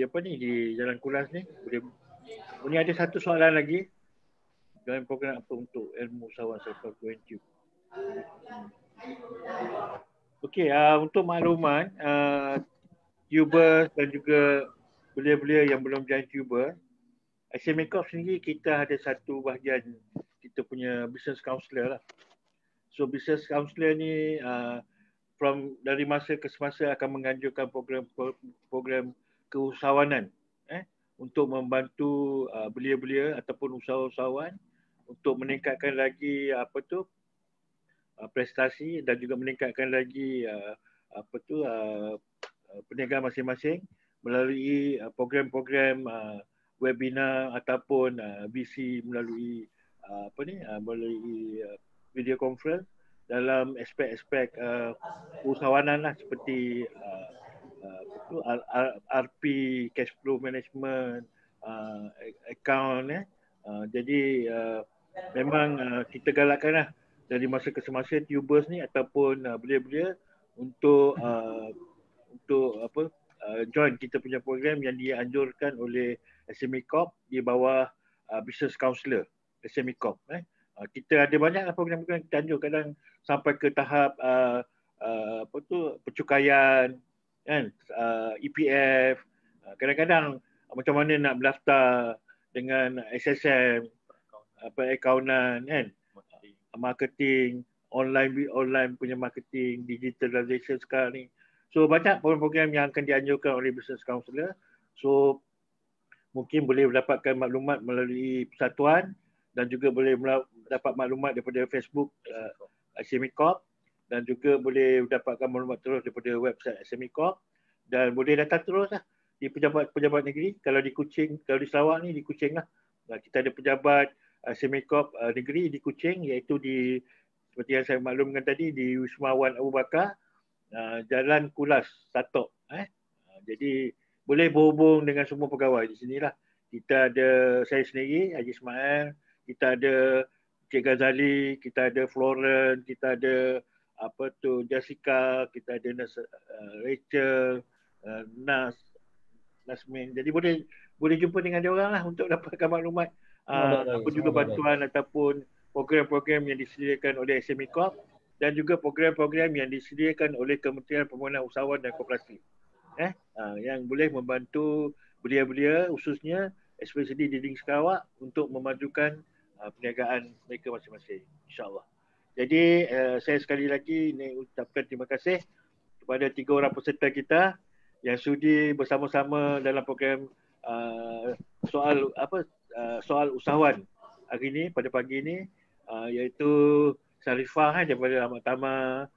Jalan Kulas ni boleh. Ini ada satu soalan lagi. Dalam program apa untuk ilmu usahawan selepas UNTube? Okey, untuk makluman tuber dan juga belia-belia yang belum jadi tuber, SME Corp sendiri kita ada satu bahagian kita punya business counselor lah. So business counselor ni dari masa ke semasa akan menganjurkan program keusahawanan untuk membantu belia-belia ataupun usahawan untuk meningkatkan lagi prestasi dan juga meningkatkan lagi perniagaan masing-masing melalui program-program webinar ataupun BC melalui melalui video conference dalam aspek-aspek usahawanan lah, seperti RP, cash flow management, account. Jadi memang kita galakkanlah dari masa ke semasa tubers ni ataupun belia-belia untuk join kita punya program yang dianjurkan oleh SME Corp di bawah business counselor SME Corp. Kita ada banyak program-program kita anjur, kadang sampai ke tahap percukaian kan, EPF, kadang-kadang macam mana nak berdaftar dengan SSM, accountant kan, marketing, online punya marketing, digitalization sekarang ni. So banyak program-program yang akan dianjurkan oleh business counselor. So mungkin boleh mendapatkan maklumat melalui persatuan dan juga boleh dapat maklumat daripada Facebook SME Corp, dan juga boleh dapatkan maklumat terus daripada website SME Corp, dan boleh datang terus lah di pejabat-pejabat negeri. Kalau di Kuching, kalau di Sarawak ni di Kuching lah. Kita ada pejabat SME Corp negeri di Kuching, iaitu seperti yang saya maklumkan tadi, di Wisma Wan Abu Bakar, Jalan Kulas Satok. Jadi boleh berhubung dengan semua pegawai di sinilah. Kita ada saya sendiri, Haji Ismail, kita ada Cik Ghazali, kita ada Florence, kita ada Jessica, kita ada Rachel, Nasmin. Jadi boleh jumpa dengan dia orang lah untuk dapatkan maklumat apa juga bantuan ataupun program-program yang disediakan oleh SME Corp dan juga program-program yang disediakan oleh Kementerian Pembangunan Usahawan dan Koperasi. Yang boleh membantu belia-belia khususnya especially di Ling Sarawak untuk memajukan perniagaan mereka masing-masing, insya-Allah. Jadi saya sekali lagi ucapkan terima kasih kepada 3 orang peserta kita yang sudi bersama-sama dalam program soal usahawan hari ini, pada pagi ini, iaitu Sarifah daripada Ahmad Tama,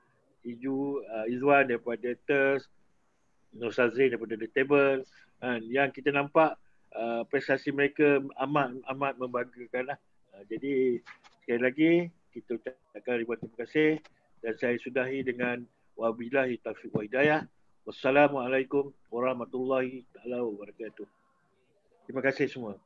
Izwan daripada TERS, Nur Sazrin daripada The Table, yang kita nampak prestasi mereka amat membanggakan lah. Jadi sekali lagi kita ucapkan ribuan terima kasih dan saya sudahi dengan wabillahi taufiq wa hidayah. Wassalamualaikum warahmatullahi wabarakatuh. Terima kasih semua.